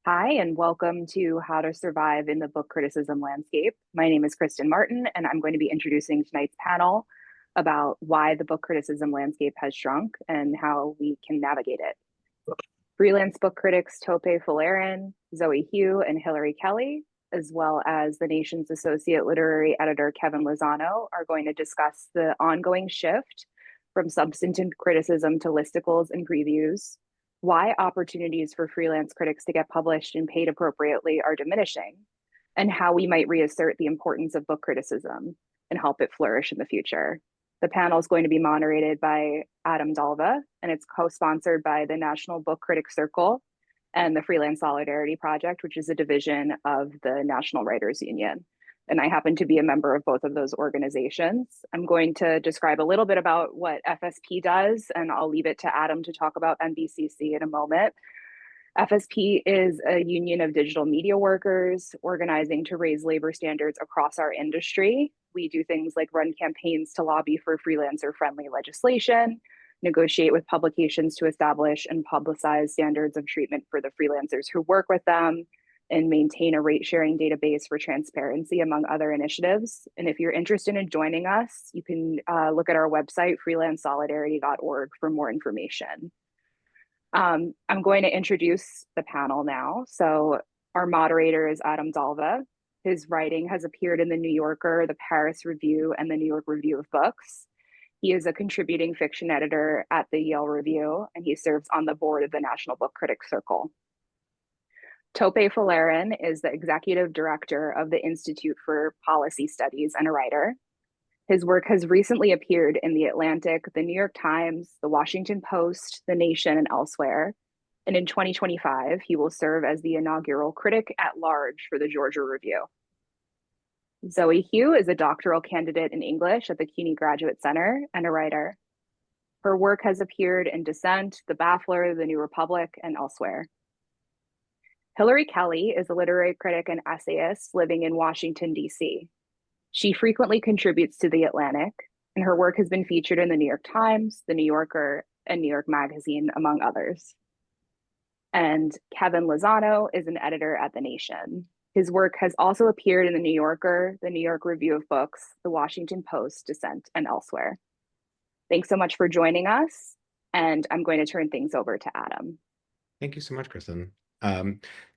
Hi, and welcome to How to Survive in the Book Criticism Landscape. My name is Kristen Martin, and I'm going to be introducing tonight's panel about why the book criticism landscape has shrunk and how we can navigate it. Freelance book critics Tope Folarin, Zoe Hu, and Hilary Kelly, as well as the nation's associate literary editor Kevin Lozano, are going to discuss the ongoing shift from substantive criticism to listicles and previews, why opportunities for freelance critics to get published and paid appropriately are diminishing, and how we might reassert the importance of book criticism and help it flourish in the future. The panel is going to be moderated by Adam Dalva, and it's co-sponsored by the National Book Critics Circle and the Freelance Solidarity Project, which is a division of the National Writers Union. And I happen to be a member of both of those organizations. I'm going to describe a little bit about what FSP does, and I'll leave it to Adam to talk about NBCC in a moment. FSP is a union of digital media workers organizing to raise labor standards across our industry. We do things like run campaigns to lobby for freelancer-friendly legislation, negotiate with publications to establish and publicize standards of treatment for the freelancers who work with them, and maintain a rate sharing database for transparency, among other initiatives. And if you're interested in joining us, you can look at our website, freelancesolidarity.org, for more information. I'm going to introduce the panel now. So our moderator is Adam Dalva. His writing has appeared in the New Yorker, the Paris Review, and the New York Review of Books. He is a contributing fiction editor at the Yale Review, and he serves on the board of the National Book Critics Circle. Tope Folarin is the executive director of the Institute for Policy Studies and a writer. His work has recently appeared in The Atlantic, The New York Times, The Washington Post, The Nation, and elsewhere. And in 2025, he will serve as the inaugural critic at large for the Georgia Review. Zoe Hu is a doctoral candidate in English at the CUNY Graduate Center and a writer. Her work has appeared in Dissent, The Baffler, The New Republic, and elsewhere. Hilary Kelly is a literary critic and essayist living in Washington, D.C. She frequently contributes to The Atlantic, and her work has been featured in the New York Times, the New Yorker, and New York Magazine, among others. And Kevin Lozano is an editor at The Nation. His work has also appeared in the New Yorker, the New York Review of Books, the Washington Post, Dissent, and elsewhere. Thanks so much for joining us, and I'm going to turn things over to Adam. Thank you so much, Kristen.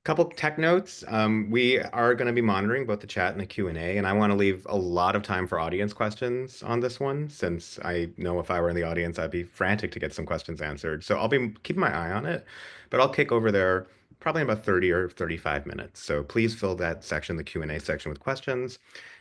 Couple tech notes. We are going to be monitoring both the chat and the Q&A, and I want to leave a lot of time for audience questions on this one, since I know if I were in the audience, I'd be frantic to get some questions answered. So I'll be keeping my eye on it, but I'll kick over there probably in about 30 or 35 minutes. So please fill that section, the Q&A section, with questions.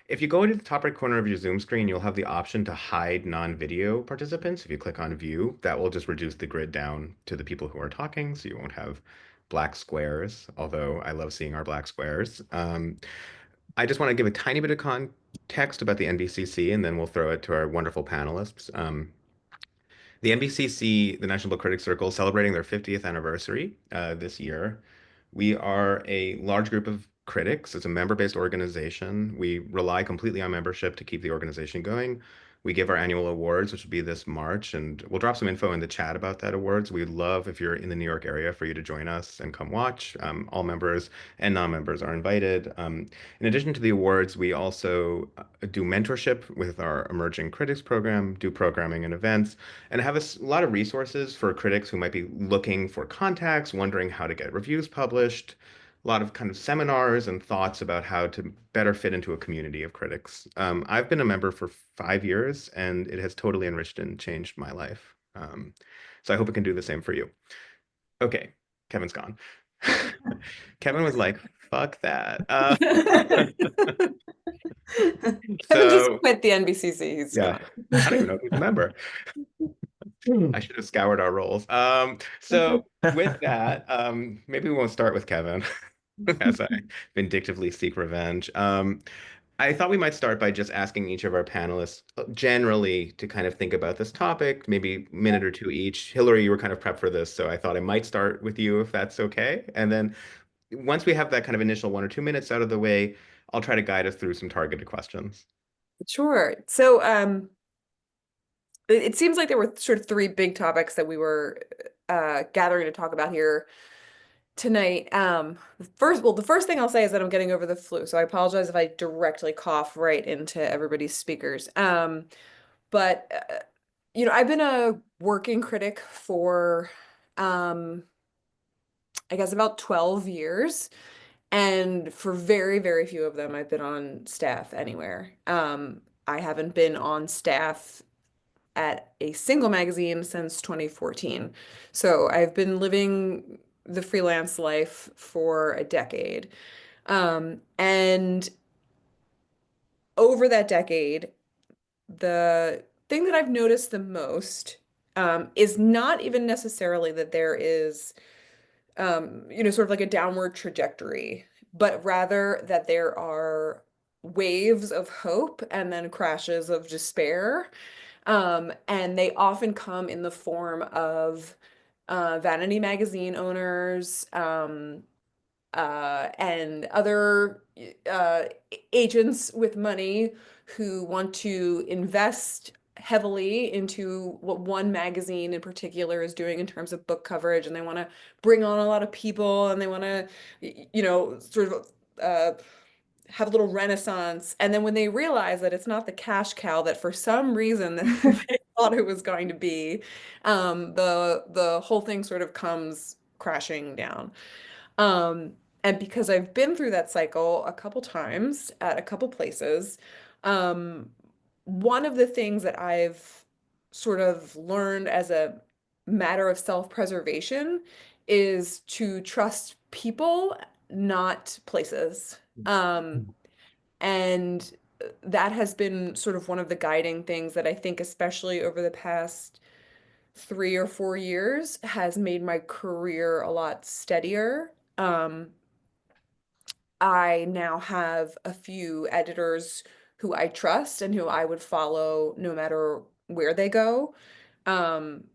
If you go to the top right corner of your Zoom screen, you'll have the option to hide non-video participants. If you click on view, that will just reduce the grid down to the people who are talking, so you won't have black squares, although I love seeing our black squares. I just want to give a tiny bit of context about the NBCC, and then we'll throw it to our wonderful panelists. The NBCC, the National Book Critics Circle, is celebrating their 50th anniversary this year. We are a large group of critics. It's a member-based organization. We rely completely on membership to keep the organization going. We give our annual awards, which will be this March, and we'll drop some info in the chat about that awards. We'd love, if you're in the New York area, for you to join us and come watch. All members and non-members are invited. In addition to the awards, we also do mentorship with our Emerging Critics program, do programming and events, and have a lot of resources for critics who might be looking for contacts, wondering how to get reviews published, a lot of kind of seminars and thoughts about how to better fit into a community of critics. I've been a member for 5 years, and it has totally enriched and changed my life. So I hope it can do the same for you. Okay, Kevin's gone. Kevin was like, fuck that. Kevin just quit the NBCC. He's yeah, I don't even know if he's a member. I should have scoured our roles. So with that, maybe we won't start with Kevin as I vindictively seek revenge. I thought we might start by just asking each of our panelists generally to kind of think about this topic, maybe a minute or two each. Hilary, you were kind of prepped for this, so I thought I might start with you if that's okay. And then once we have that kind of initial 1 or 2 minutes out of the way, I'll try to guide us through some targeted questions. Sure. So it seems like there were sort of 3 big topics that we were gathering to talk about here. tonight. The first thing I'll say is that I'm getting over the flu, so I apologize if I directly cough right into everybody's speakers. But I've been a working critic for I guess about 12 years. And for very, very few of them, I've been on staff anywhere. I haven't been on staff at a single magazine since 2014. So I've been living the freelance life for a decade. And over that decade, the thing that I've noticed the most is not even necessarily that there is sort of like a downward trajectory, but rather that there are waves of hope and then crashes of despair. And they often come in the form of vanity magazine owners, and other uh, agents with money who want to invest heavily into what one magazine in particular is doing in terms of book coverage, and they want to bring on a lot of people, and they want to, sort of have a little renaissance. And then when they realize that it's not the cash cow that for some reason that they thought it was going to be, the whole thing sort of comes crashing down. And because I've been through that cycle a couple times at a couple places, um, one of the things that I've sort of learned as a matter of self-preservation is to trust people, not places. And that has been sort of one of the guiding things that I think, especially over the past 3 or 4 years, has made my career a lot steadier. I now have a few editors who I trust and who I would follow no matter where they go. Um,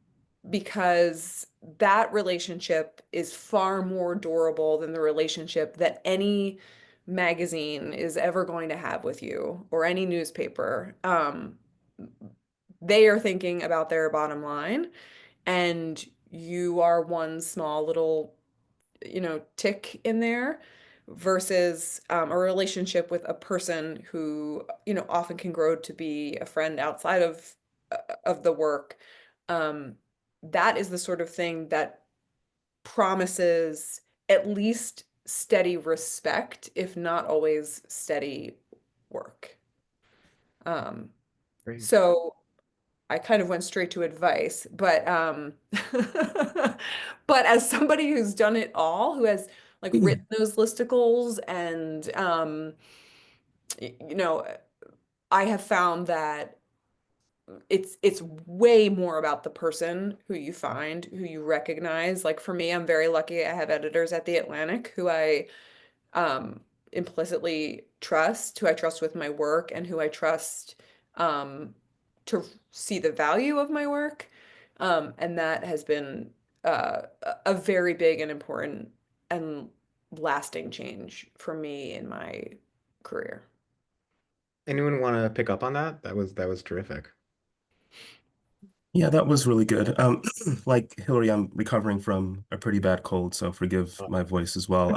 because that relationship is far more durable than the relationship that any magazine is ever going to have with you or any newspaper. They are thinking about their bottom line, and you are one small little tick in there versus a relationship with a person who, often can grow to be a friend outside of the work. Um, that is the sort of thing that promises at least steady respect, if not always steady work. Um, Great. so I kind of went straight to advice, but but as somebody who's done it all, who has like written those listicles and you know, I have found that it's way more about the person who you find, who you recognize. Like for me, I'm very lucky I have editors at The Atlantic who I um implicitly trust, who I trust with my work, and who I trust um to see the value of my work. And that has been a very big and important and lasting change for me in my career. Anyone want to pick up on that? That was terrific. Yeah, that was really good. Like Hillary, I'm recovering from a pretty bad cold, so forgive my voice as well.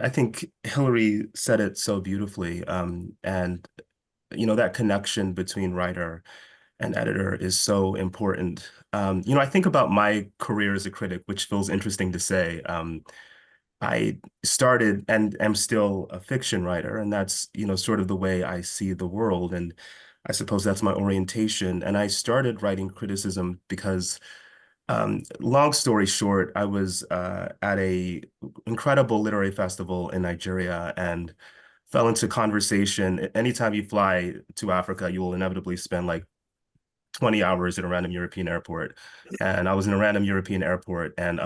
I think Hillary said it so beautifully. And that connection between writer and editor is so important. I think about my career as a critic, which feels interesting to say. I started and am still a fiction writer, and that's, sort of the way I see the world. And I suppose that's my orientation. And I started writing criticism because, long story short, I was at a incredible literary festival in Nigeria and fell into conversation. Anytime you fly to Africa, you will inevitably spend like 20 hours at a random European airport. And I was in a random European airport, and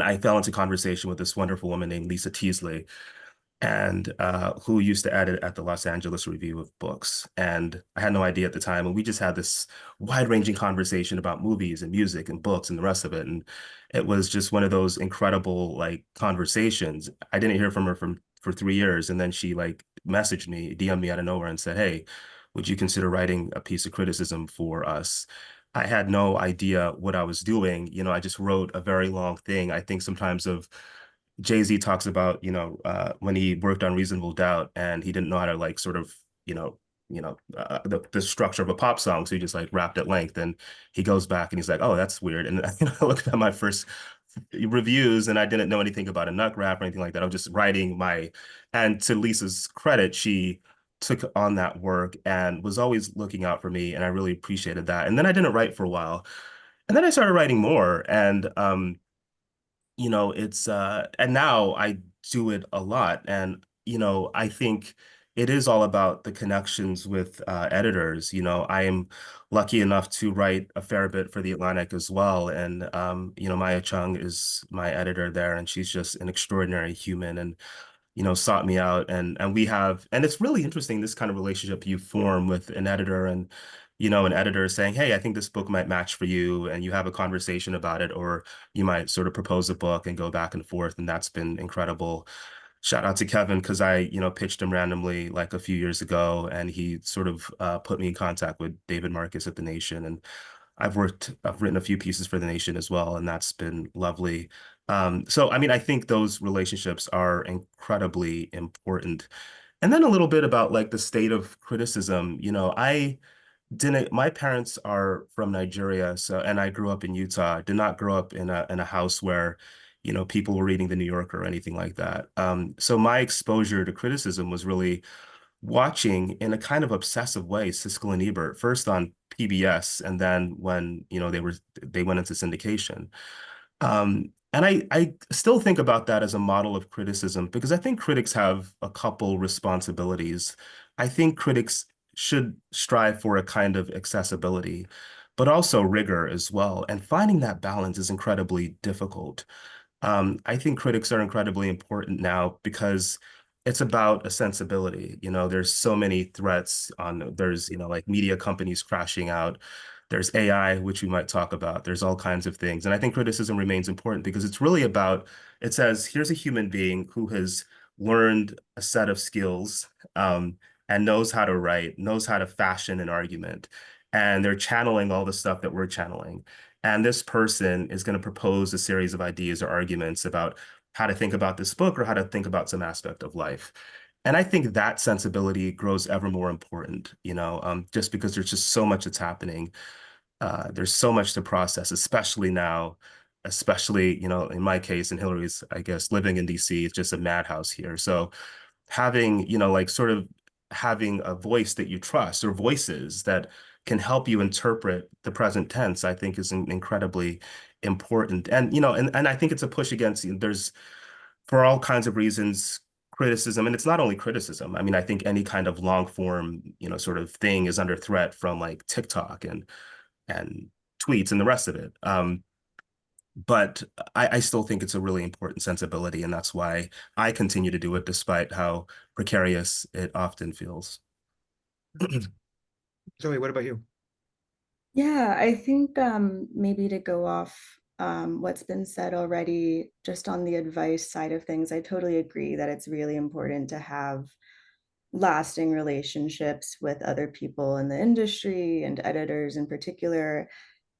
I fell into conversation with this wonderful woman named Lisa Teasley, and who used to edit at the Los Angeles Review of Books. And I had no idea at the time. And we just had this wide-ranging conversation about movies and music and books and the rest of it. And it was just one of those incredible like conversations. I didn't hear from her for 3 years. And then she like messaged me, DM'd me out of nowhere and said, "Hey, would you consider writing a piece of criticism for us?" I had no idea what I was doing. You know, I just wrote a very long thing. I think sometimes of Jay-Z talks about, when he worked on Reasonable Doubt and he didn't know how to like sort of, the structure of a pop song. So he just like rapped at length, and he goes back and he's like, oh, that's weird. And I looked at my first reviews and I didn't know anything about a nut rap or anything like that. I was just writing and to Lisa's credit, she took on that work and was always looking out for me. And I really appreciated that. And then I didn't write for a while. And then I started writing more. And it's and now I do it a lot. And I think it is all about the connections with editors. I am lucky enough to write a fair bit for The Atlantic as well. And Maya Chung is my editor there, and she's just an extraordinary human, and sought me out, and it's really interesting, this kind of relationship you form with an editor, and an editor saying, hey, I think this book might match for you, and you have a conversation about it, or you might sort of propose a book and go back and forth, and that's been incredible. Shout out to Kevin, because I pitched him randomly like a few years ago, and he sort of put me in contact with David Marcus at The Nation, and I've written a few pieces for The Nation as well, and that's been lovely. So, I mean, I think those relationships are incredibly important. And then a little bit about like the state of criticism. My parents are from Nigeria, and I grew up in Utah. I did not grow up in a house where, people were reading The New Yorker or anything like that. So my exposure to criticism was really watching in a kind of obsessive way Siskel and Ebert, first on PBS, and then when they went into syndication. And I still think about that as a model of criticism, because I think critics have a couple responsibilities. I think critics should strive for a kind of accessibility, but also rigor as well. And finding that balance is incredibly difficult. I think critics are incredibly important now because it's about a sensibility. There's so many threats there's, like media companies crashing out. There's AI, which we might talk about. There's all kinds of things. And I think criticism remains important because it's really about, it says, here's a human being who has learned a set of skills, and knows how to write, knows how to fashion an argument. And they're channeling all the stuff that we're channeling. And this person is going to propose a series of ideas or arguments about how to think about this book or how to think about some aspect of life. And I think that sensibility grows ever more important, just because there's just so much that's happening. There's so much to process, especially now, especially, in my case and Hillary's, I guess, living in DC, it's just a madhouse here. So having, like sort of having a voice that you trust, or voices that can help you interpret the present tense, I think is incredibly important. And, and I think it's a push against, there's, for all kinds of reasons, criticism, and it's not only criticism. I mean, I think any kind of long form, sort of thing is under threat from like TikTok and tweets and the rest of it. But I still think it's a really important sensibility, and that's why I continue to do it despite how precarious it often feels. Zoe, what about you? Yeah, I think maybe to go off what's been said already, just on the advice side of things, I totally agree that it's really important to have lasting relationships with other people in the industry and editors in particular,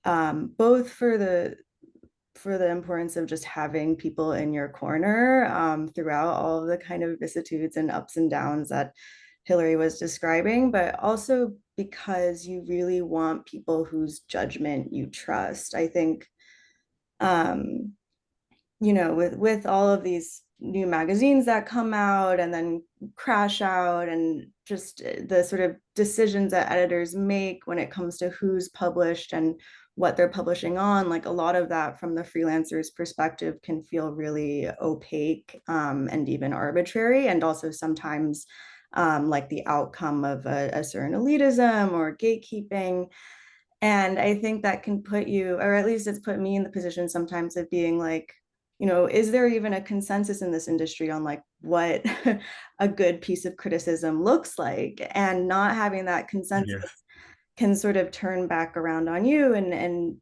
both for the importance of just having people in your corner throughout all of the kind of vicissitudes and ups and downs that Hillary was describing, but also because you really want people whose judgment you trust. I think, with all of these new magazines that come out and then crash out, and just the sort of decisions that editors make when it comes to who's published and what they're publishing on, like a lot of that from the freelancer's perspective can feel really opaque and even arbitrary, and also sometimes like the outcome of a certain elitism or gatekeeping. And I think that can put you, or at least it's put me in the position sometimes of being like, is there even a consensus in this industry on like what a good piece of criticism looks like? And not having that consensus can sort of turn back around on you, and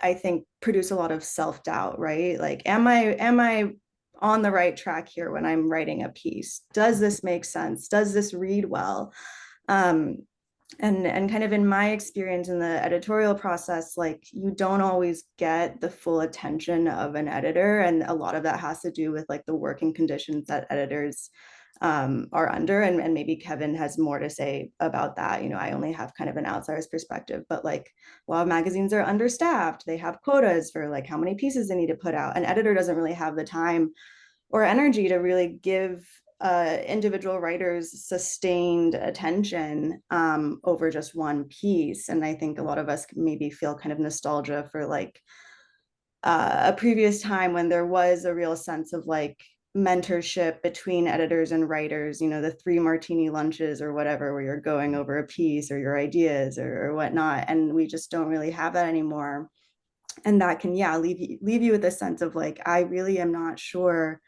I think produce a lot of self-doubt, right? Like, am I on the right track here when I'm writing a piece? Does this make sense? Does this read well? And kind of in my experience in the editorial process, like you don't always get the full attention of an editor, and a lot of that has to do with like the working conditions that editors are under, and maybe Kevin has more to say about that. You know, I only have kind of an outsider's perspective, but like a lot of magazines are understaffed. They have quotas for like how many pieces they need to put out. An editor doesn't really have the time or energy to really give individual writers sustained attention over just one piece. And I think a lot of us maybe feel kind of nostalgia for like a previous time when there was a real sense of like mentorship between editors and writers, you know, the 3 martini lunches or whatever, where you're going over a piece or your ideas or whatnot. And we just don't really have that anymore. And that can, yeah, leave you with a sense of like, I really am not sure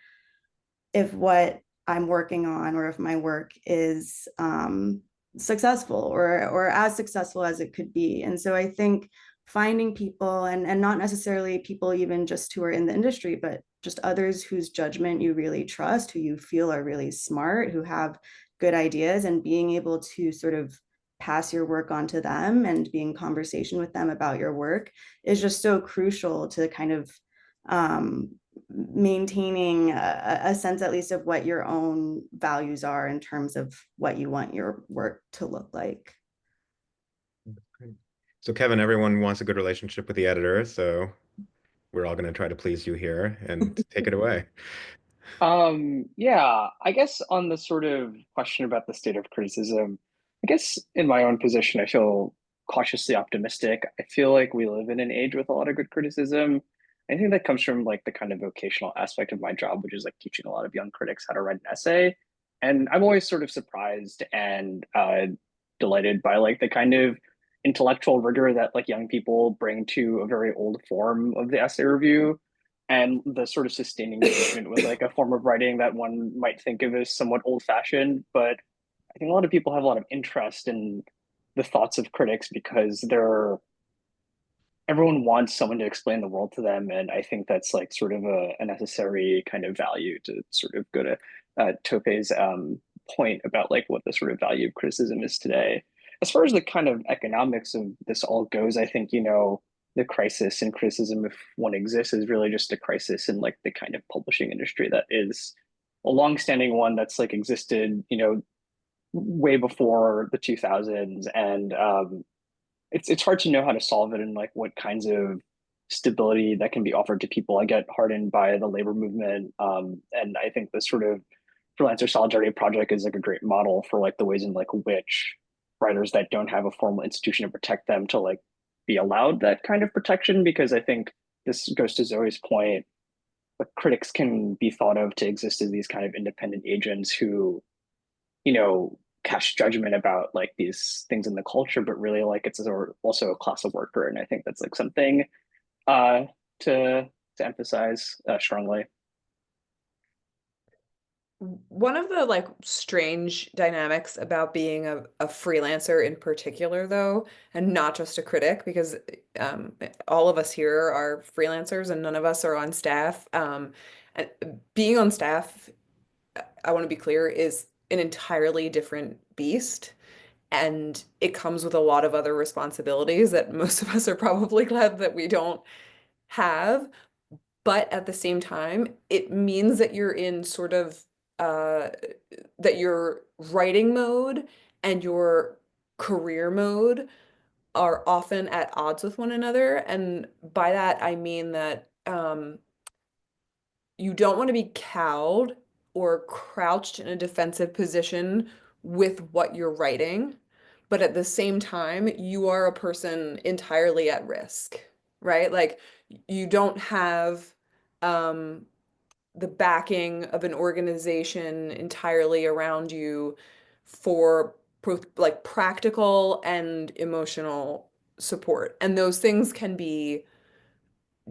if what I'm working on or if my work is successful or as successful as it could be. And so I think finding people and not necessarily people even just who are in the industry, but just others whose judgment you really trust, who you feel are really smart, who have good ideas, and being able to sort of pass your work on to them and be in conversation with them about your work is just so crucial to kind of maintaining a sense at least of what your own values are in terms of what you want your work to look like. So Kevin, everyone wants a good relationship with the editor, so we're all going to try to please you here and take it away. Yeah, I guess on the sort of question about the state of criticism, I guess in my own position, I feel cautiously optimistic. I feel like we live in an age with a lot of good criticism. I think that comes from like the kind of vocational aspect of my job, which is like teaching a lot of young critics how to write an essay. And I'm always sort of surprised and delighted by like the kind of intellectual rigor that like young people bring to a very old form of the essay review, and the sort of sustaining engagement with like a form of writing that one might think of as somewhat old fashioned. But I think a lot of people have a lot of interest in the thoughts of critics because everyone wants someone to explain the world to them. And I think that's like sort of a necessary kind of value to sort of go to Tope's point about like what the sort of value of criticism is today. As far as the kind of economics of this all goes, I think, you know, the crisis in criticism, if one exists, is really just a crisis in like the kind of publishing industry that is a longstanding one that's like existed, you know, way before the 2000s. And it's hard to know how to solve it and like what kinds of stability that can be offered to people. I get hardened by the labor movement, and I think this sort of freelancer solidarity project is like a great model for like the ways in like which writers that don't have a formal institution to protect them to like be allowed that kind of protection. Because I think this goes to Zoe's point, like critics can be thought of to exist as these kind of independent agents who, you know, cast judgment about like these things in the culture, but really like it's also a class of worker. And I think that's like something uh, to emphasize strongly. One of the like strange dynamics about being a freelancer in particular, though, and not just a critic, because all of us here are freelancers and none of us are on staff. And being on staff, I want to be clear, is an entirely different beast. And it comes with a lot of other responsibilities that most of us are probably glad that we don't have. But at the same time, it means that you're in sort of uh, that your writing mode and your career mode are often at odds with one another. And by that, I mean that you don't want to be cowed or crouched in a defensive position with what you're writing, but at the same time, you are a person entirely at risk, right? Like you don't have um, the backing of an organization entirely around you for like practical and emotional support. And those things can be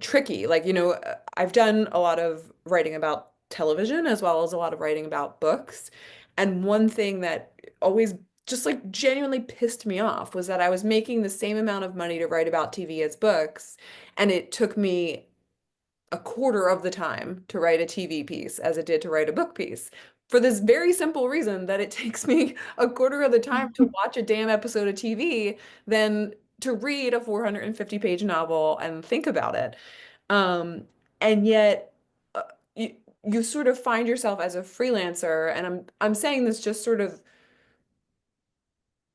tricky. Like, you know, I've done a lot of writing about television as well as a lot of writing about books. And one thing that always just like genuinely pissed me off was that I was making the same amount of money to write about TV as books. And it took me a quarter of the time to write a TV piece as it did to write a book piece. For this very simple reason that it takes me a quarter of the time to watch a damn episode of TV than to read a 450-page novel and think about it. And yet you sort of find yourself as a freelancer, and I'm saying this just sort of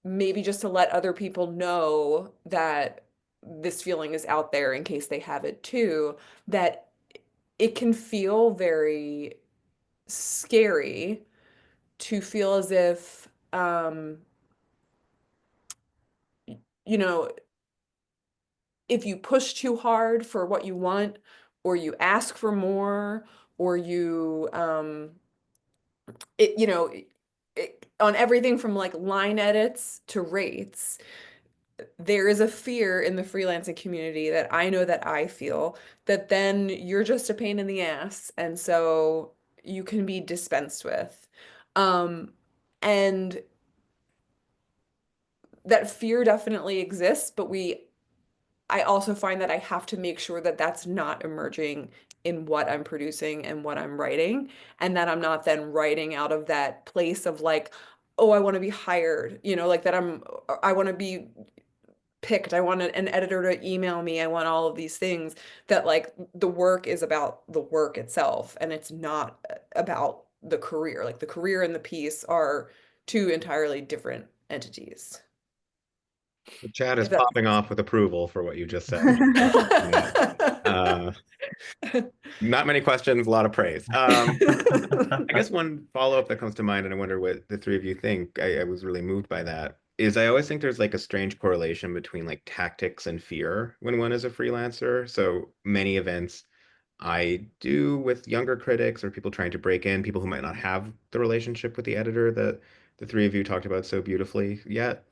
maybe just to let other people know that this feeling is out there in case they have it too, that it can feel very scary to feel as if, you know, if you push too hard for what you want, or you ask for more, or you, on everything from like line edits to rates, there is a fear in the freelancing community that I know that I feel that then you're just a pain in the ass, and so you can be dispensed with. And that fear definitely exists, but I also find that I have to make sure that that's not emerging in what I'm producing and what I'm writing, and that I'm not then writing out of that place of like, oh, I want to be hired, like that I want to be picked. I want an editor to email me. I want all of these things, that like the work is about the work itself and it's not about the career. Like the career and the piece are two entirely different entities. The chat is If that popping off with approval for what you just said. Not many questions, a lot of praise. I guess one follow-up that comes to mind, and I wonder what the three of you think, I was really moved by that, is I always think there's like a strange correlation between like tactics and fear when one is a freelancer. So many events I do with younger critics or people trying to break in, people who might not have the relationship with the editor that the three of you talked about so beautifully yet.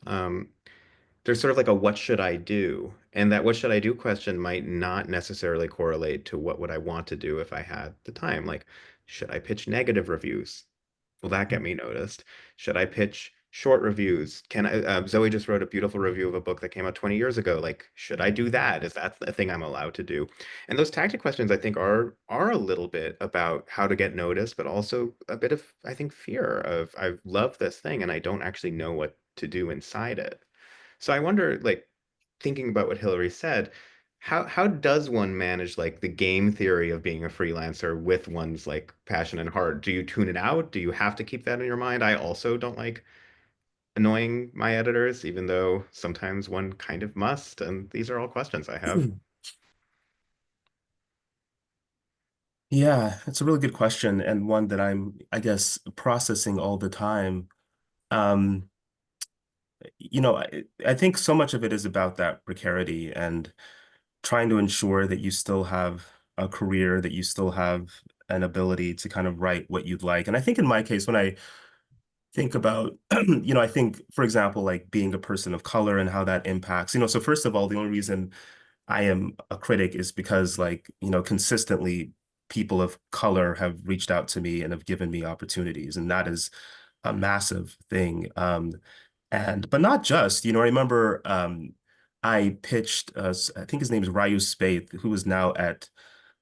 There's sort of like a what should I do? And that what should I do question might not necessarily correlate to what would I want to do if I had the time. Like, should I pitch negative reviews? Will that get me noticed? Should I pitch short reviews? Can I, Zoe just wrote a beautiful review of a book that came out 20 years ago. Like, should I do that? Is that a thing I'm allowed to do? And those tactic questions, I think, are a little bit about how to get noticed, but also a bit of, I think, fear of I love this thing and I don't actually know what to do inside it. So I wonder, like, thinking about what Hillary said, how does one manage like the game theory of being a freelancer with one's like passion and heart? Do you tune it out? Do you have to keep that in your mind? I also don't like annoying my editors, even though sometimes one kind of must. And these are all questions I have. Yeah, it's a really good question, and one that I'm, I guess, processing all the time. Um, I think so much of it is about that precarity and trying to ensure that you still have a career, that you still have an ability to kind of write what you'd like. And I think in my case, when I think about, I think, for example, like being a person of color and how that impacts, so first of all, the only reason I am a critic is because like, consistently people of color have reached out to me and have given me opportunities. And that is a massive thing. But not just, I remember I pitched, I think his name is Ryu Spaeth, who is now at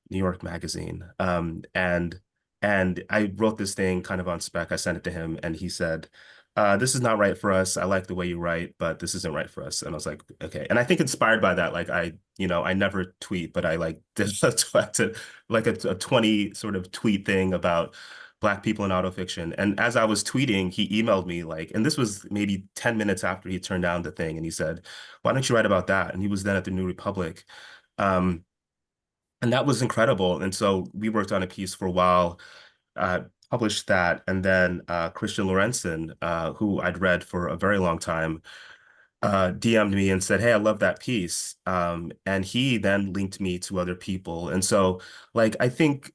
New York Magazine. And I wrote this thing kind of on spec. I sent it to him and he said, this is not right for us. I like the way you write, but this isn't right for us. And I was like, okay. And I think inspired by that, like I never tweet, but I like did like a 20 sort of tweet thing about Black people in autofiction. And as I was tweeting, he emailed me like, and this was maybe 10 minutes after he turned down the thing. And he said, why don't you write about that? And he was then at the New Republic. And that was incredible. And so we worked on a piece for a while, published that. And then Christian Lorenzen, who I'd read for a very long time, DM'd me and said, hey, I love that piece. And he then linked me to other people. And so like, I think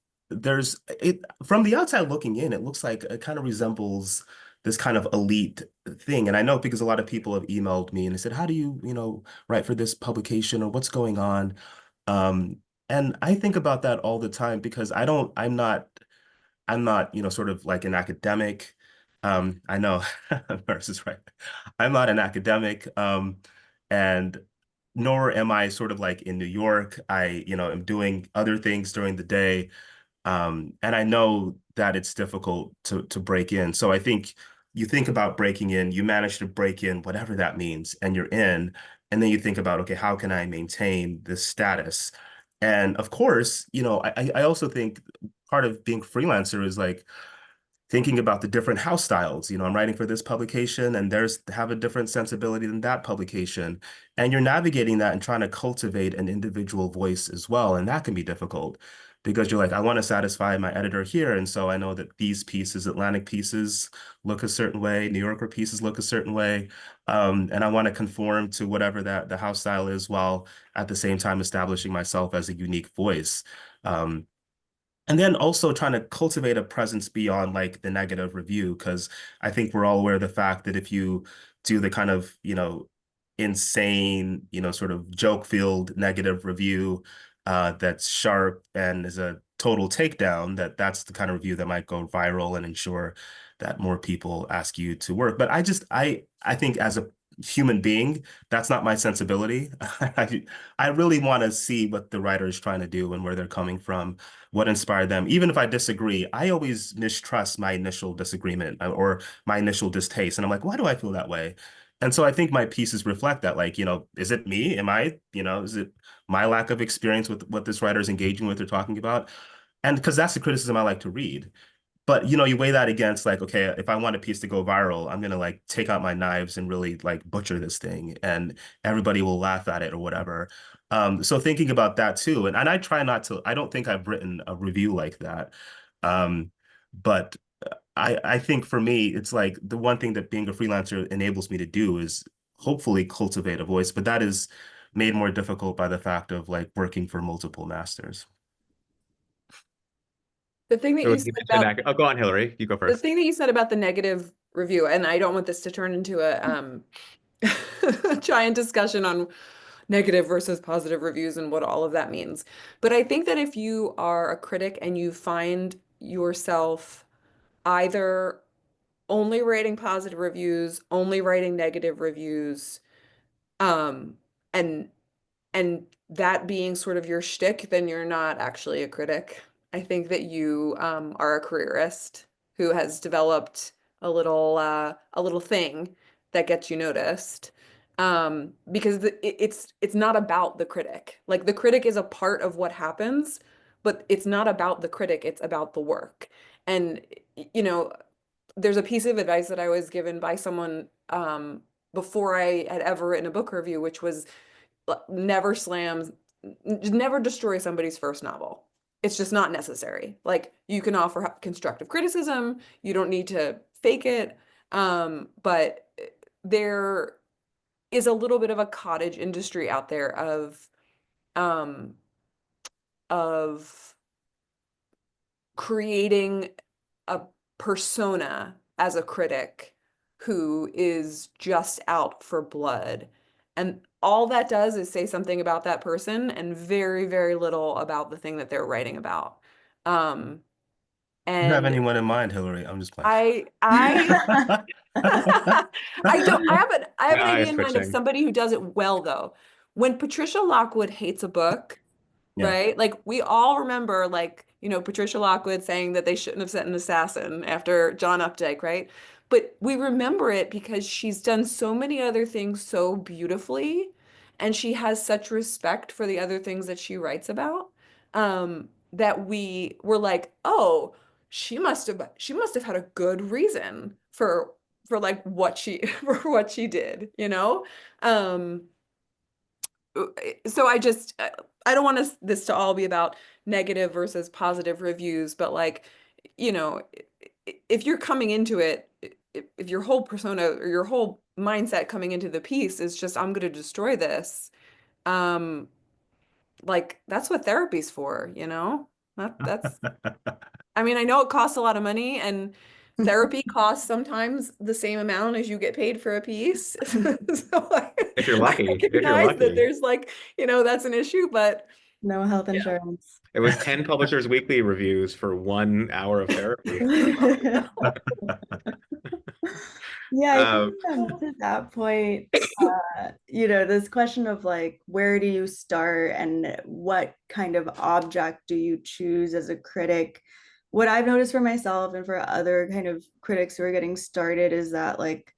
from the outside looking in, it looks like it kind of resembles this kind of elite thing. And I know because a lot of people have emailed me and they said, how do you, write for this publication or what's going on? And I think about that all the time because I'm not, sort of like an academic. I know Maris is right. I'm not an academic. And nor am I sort of like in New York. I, am doing other things during the day. And I know that it's difficult to break in. So I think you think about breaking in, you manage to break in, whatever that means, and you're in. And then you think about, okay, how can I maintain this status? And of course, I also think part of being a freelancer is like thinking about the different house styles. I'm writing for this publication and there's have a different sensibility than that publication. And you're navigating that and trying to cultivate an individual voice as well. And that can be difficult because you're like, I want to satisfy my editor here. And so I know that these pieces, Atlantic pieces look a certain way, New Yorker pieces look a certain way. And I want to conform to whatever the house style is while at the same time establishing myself as a unique voice. And then also trying to cultivate a presence beyond like the negative review, because I think we're all aware of the fact that if you do the kind of, insane, sort of joke-filled negative review that's sharp and is a total takedown, that's the kind of review that might go viral and ensure that more people ask you to work. But I think as a human being, that's not my sensibility. I really want to see what the writer is trying to do and where they're coming from, what inspired them. Even if I disagree, I always mistrust my initial disagreement or my initial distaste. And I'm like, why do I feel that way? And so I think my pieces reflect that, like, is it me? Is it my lack of experience with what this writer is engaging with or talking about? And because that's the criticism I like to read. But you weigh that against like, okay, if I want a piece to go viral, I'm gonna like take out my knives and really like butcher this thing, and everybody will laugh at it or whatever. So thinking about that too, and I try not to. I don't think I've written a review like that, but I think for me, it's like the one thing that being a freelancer enables me to do is hopefully cultivate a voice, but that is made more difficult by the fact of like working for multiple masters. The thing that So you said about oh, go on, Hillary. You go the first. thing that you said about the negative review, and I don't want this to turn into a giant discussion on negative versus positive reviews and what all of that means. But I think that if you are a critic and you find yourself either only writing positive reviews, only writing negative reviews, um, and and that being sort of your shtick, then you're not actually a critic. I think that you are a careerist who has developed a little thing that gets you noticed. Because it's not about the critic. Like the critic is a part of what happens, but it's not about the critic, it's about the work. And you know, there's a piece of advice that I was given by someone before I had ever written a book review, which was never never destroy somebody's first novel. It's just not necessary. Like you can offer constructive criticism, you don't need to fake it. But there is a little bit of a cottage industry out there um, of creating a persona as a critic who is just out for blood. And all that does is say something about that person and very, very little about the thing that they're writing about. Um, Do you have and anyone in mind, Hillary? I'm just playing. I I have an Eye idea in mind of twitching. somebody who does it well though. When Patricia Lockwood hates a book, Yeah. right? Like we all remember like, Patricia Lockwood saying that they shouldn't have sent an assassin after John Updike, right? But we remember it because she's done so many other things so beautifully and she has such respect for the other things that she writes about, that we were like, oh, she must have had a good reason for like what she for what she did, you know? Um, so I don't want this to all be about negative versus positive reviews, but like, you know, if you're coming into it, if your whole persona or your whole mindset coming into the piece is just, I'm going to destroy this, um, like that's what therapy's for, you know? That's I mean, I know it costs a lot of money and therapy costs sometimes the same amount as you get paid for a piece. So If you're I lucky, if you're recognize that lucky. there's like, that's an issue, but No health Yeah. insurance. It was 10 Publishers Weekly reviews for 1 hour of therapy. Yeah, I Um, think to that point, this question of like, where do you start and what kind of object do you choose as a critic? What I've noticed for myself and for other kind of critics who are getting started is that like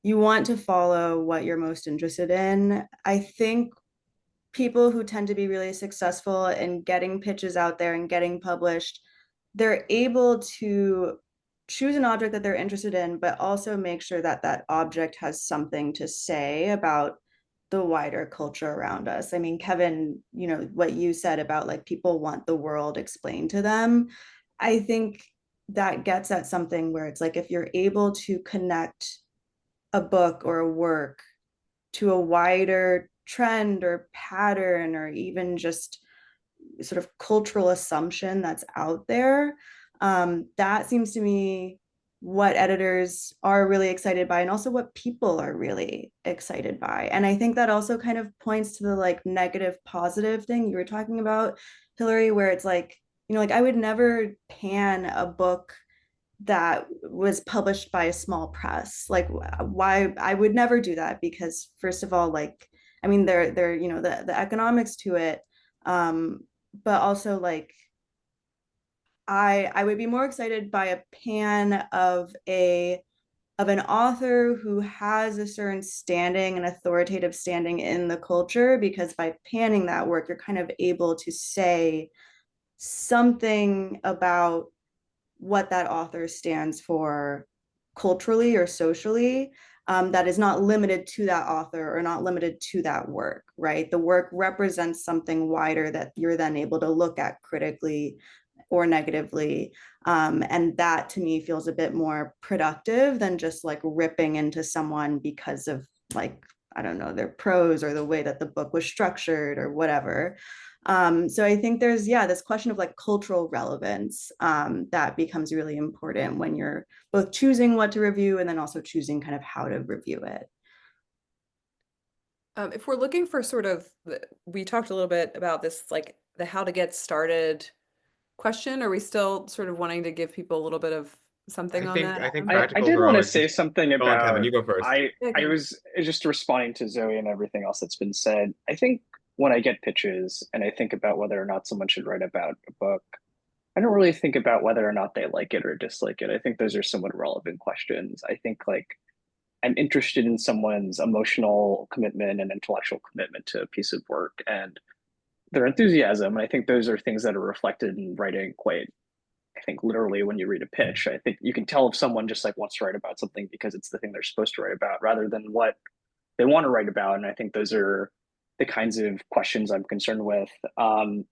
you want to follow what you're most interested in. I think people who tend to be really successful in getting pitches out there and getting published, they're able to choose an object that they're interested in, but also make sure that that object has something to say about the wider culture around us. I mean, Kevin, what you said about like people want the world explained to them. I think that gets at something where it's like if you're able to connect a book or a work to a wider trend or pattern or even just sort of cultural assumption that's out there, that seems to me what editors are really excited by and also what people are really excited by. And I think that also kind of points to the like negative positive thing you were talking about, Hillary, where it's like, like I would never pan a book that was published by a small press. Like, why? I would never do that because first of all, like, I mean, they're the economics to it, but also like I would be more excited by a pan of an author who has a certain standing and authoritative standing in the culture, because by panning that work you're kind of able to say something about what that author stands for culturally or socially, that is not limited to that author or not limited to that work, right? The work represents something wider that you're then able to look at critically or negatively. And that to me feels a bit more productive than just like ripping into someone because of like, I don't know, their prose or the way that the book was structured or whatever. So I think there's, this question of like cultural relevance that becomes really important when you're both choosing what to review and then also choosing kind of how to review it. If we're looking for sort of, we talked a little bit about this, like the how to get started question. Are we still sort of wanting to give people a little bit of something on that? I think I practicals did are want to always say something Go on, Kevin, about you go first. I was just responding to Zoe and everything else that's been said. I think when I get pitches and I think about whether or not someone should write about a book, I don't really think about whether or not they like it or dislike it. I think those are somewhat relevant questions. I think like I'm interested in someone's emotional commitment and intellectual commitment to a piece of work and their enthusiasm. And I think those are things that are reflected in writing quite, I think, literally when you read a pitch. I think you can tell if someone just like wants to write about something because it's the thing they're supposed to write about rather than what they want to write about. And I think those are the kinds of questions I'm concerned with.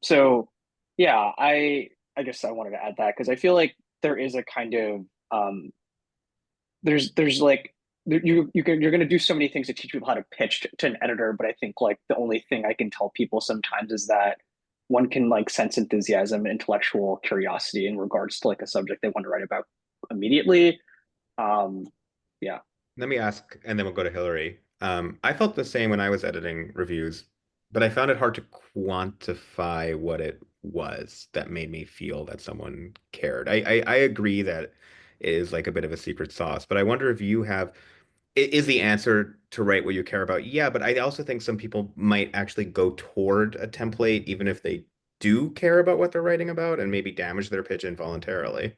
So yeah, I guess I wanted to add that because I feel like there is a kind of there's like you're going to do so many things to teach people how to pitch to an editor, but I think like the only thing I can tell people sometimes is that one can like sense enthusiasm and intellectual curiosity in regards to like a subject they want to write about immediately. Yeah. Let me ask, and then we'll go to Hillary. I felt the same when I was editing reviews, but I found it hard to quantify what it was that made me feel that someone cared. I agree that it is like a bit of a secret sauce, but I wonder if you have, is the answer to write what you care about? Yeah, but I also think some people might actually go toward a template, even if they do care about what they're writing about, and maybe damage their pitch involuntarily.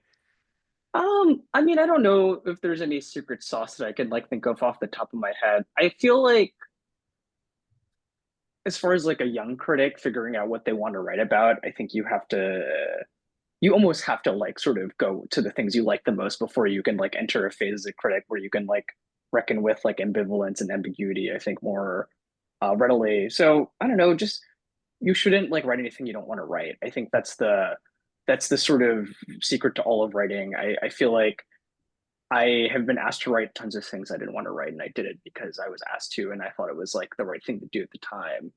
I mean, I don't know if there's any secret sauce that I can like think of off the top of my head. I feel like as far as like a young critic figuring out what they want to write about, I think you almost have to like sort of go to the things you like the most before you can like enter a phase as a critic where you can like reckon with like ambivalence and ambiguity, I think more readily. So I don't know, just you shouldn't like write anything you don't want to write. I think that's the sort of secret to all of writing. I feel like I have been asked to write tons of things I didn't want to write, and I did it because I was asked to, and I thought it was like the right thing to do at the time.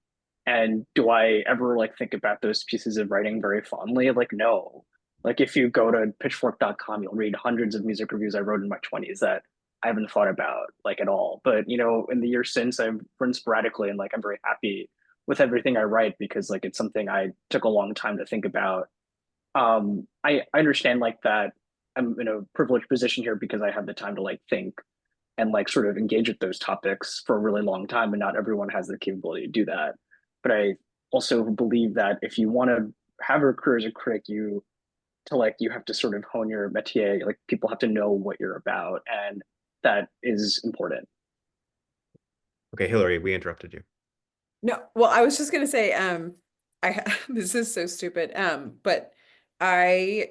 And do I ever like think about those pieces of writing very fondly? Like, no. Like if you go to pitchfork.com, you'll read hundreds of music reviews I wrote in my 20s that I haven't thought about like at all. But in the years since I've written sporadically and like I'm very happy with everything I write because like it's something I took a long time to think about. I understand like that I'm in a privileged position here because I have the time to like think and like sort of engage with those topics for a really long time, and not everyone has the capability to do that. But I also believe that if you want to have a career as a critic, you have to sort of hone your métier. Like people have to know what you're about, and that is important. Okay, Hillary, we interrupted you. No, well, I was just gonna say, this is so stupid. But I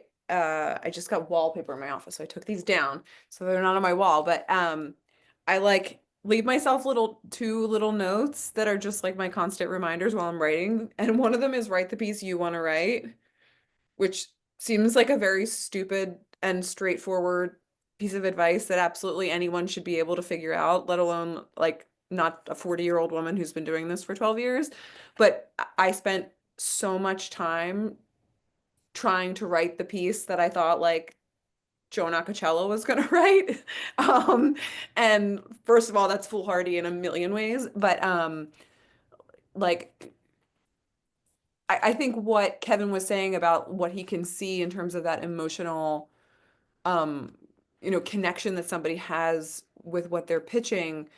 just got wallpaper in my office, so I took these down so they're not on my wall. But I like leave myself two little notes that are just like my constant reminders while I'm writing. And one of them is write the piece you want to write, which seems like a very stupid and straightforward piece of advice that absolutely anyone should be able to figure out, let alone like not a 40-year-old woman who's been doing this for 12 years. But I spent so much time trying to write the piece that I thought like Joan Acocella was going to write. And first of all, that's foolhardy in a million ways. But like, I think what Kevin was saying about what he can see in terms of that emotional, connection that somebody has with what they're pitching,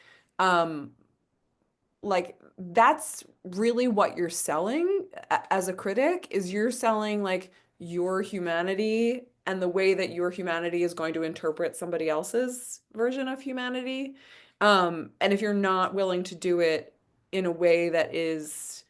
like that's really what you're selling as a critic, is you're selling like your humanity and the way that your humanity is going to interpret somebody else's version of humanity. And if you're not willing to do it in a way that is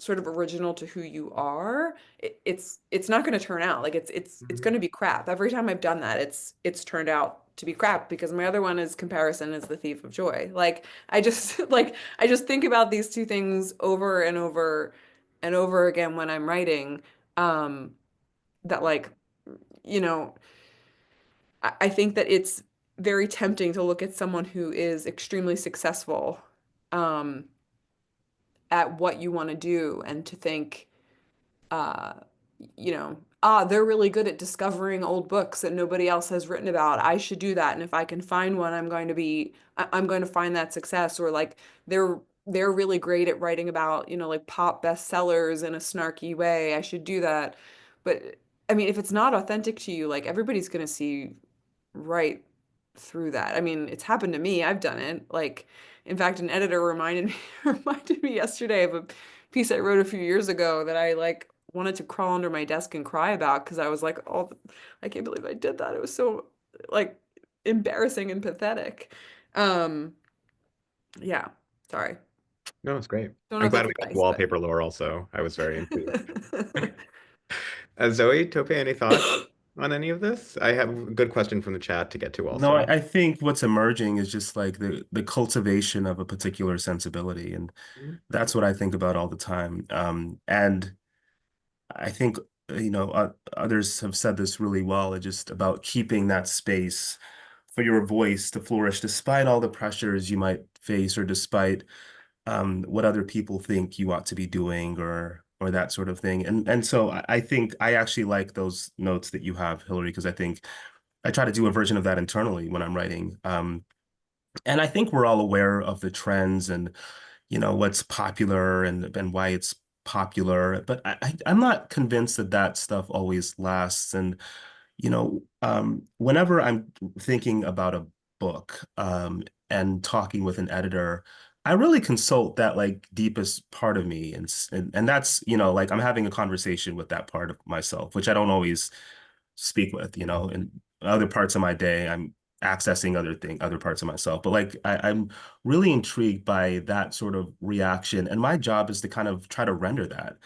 sort of original to who you are, it's not going to turn out like it's going to be crap. Every time I've done that, it's turned out to be crap, because my other one is comparison is the thief of joy. Like I just think about these two things over and over and over again when I'm writing, that like, I think that it's very tempting to look at someone who is extremely successful at what you want to do and to think, uh, they're really good at discovering old books that nobody else has written about. I should do that. And if I can find one, I'm going to find that success. Or like they're really great at writing about, like pop bestsellers in a snarky way. I should do that. But I mean, if it's not authentic to you, like everybody's going to see right through that. I mean, it's happened to me. I've done it. Like, in fact, an editor reminded me yesterday of a piece I wrote a few years ago that I like wanted to crawl under my desk and cry about, because I was like, oh, I can't believe I did that. It was so like embarrassing and pathetic. Yeah, sorry. No, it's great. Don't I'm know glad if we that's got advice, wallpaper lore also. I was very enthused. but Zoe, Tope, any thoughts on any of this? I have a good question from the chat to get to No, also. I think what's emerging is just like the cultivation of a particular sensibility, and that's what I think about all the time. And I think, others have said this really well, just about keeping that space for your voice to flourish despite all the pressures you might face, or despite what other people think you ought to be doing, or that sort of thing. And so I think I actually like those notes that you have, Hillary, because I think I try to do a version of that internally when I'm writing. And I think we're all aware of the trends and, what's popular and why it's popular. But I'm not convinced that that stuff always lasts. And, whenever I'm thinking about a book and talking with an editor, I really consult that like deepest part of me. And that's, like I'm having a conversation with that part of myself, which I don't always speak with, in other parts of my day, I'm accessing other parts of myself. But like I'm really intrigued by that sort of reaction. And my job is to kind of try to render that.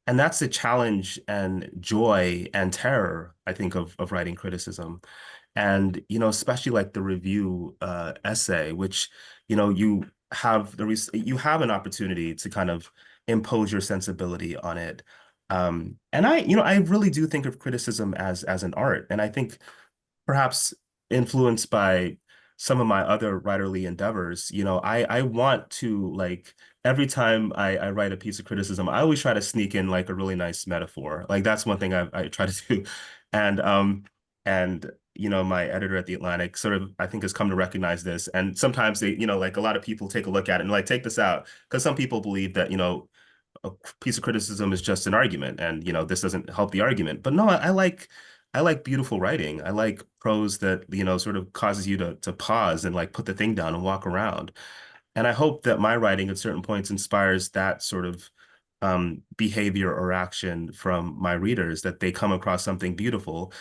And that's the challenge and joy and terror, I think, of writing criticism. And, especially like the review essay, which, you have an opportunity to kind of impose your sensibility on it. And I really do think of criticism as an art. And I think perhaps influenced by some of my other writerly endeavors, I want to like every time I write a piece of criticism, I always try to sneak in like a really nice metaphor. Like that's one thing I try to do. And my editor at The Atlantic sort of, I think, has come to recognize this. And sometimes they, like a lot of people take a look at it and like, take this out. Because some people believe that, a piece of criticism is just an argument and, this doesn't help the argument. But no, I I like beautiful writing. I like prose that, sort of causes you to pause and like put the thing down and walk around. And I hope that my writing at certain points inspires that sort of behavior or action from my readers, that they come across something beautiful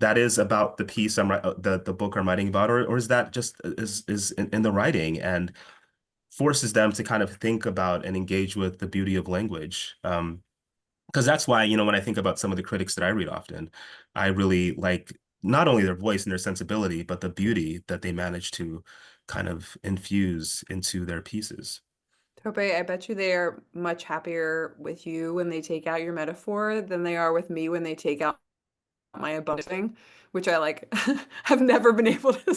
that is about the piece the book I'm writing about, or is that just is in the writing and forces them to kind of think about and engage with the beauty of language. Because that's why, when I think about some of the critics that I read often, I really like not only their voice and their sensibility, but the beauty that they manage to kind of infuse into their pieces. Tope, I bet you they are much happier with you when they take out your metaphor than they are with me when they take out my abundance thing, which I like have never been able to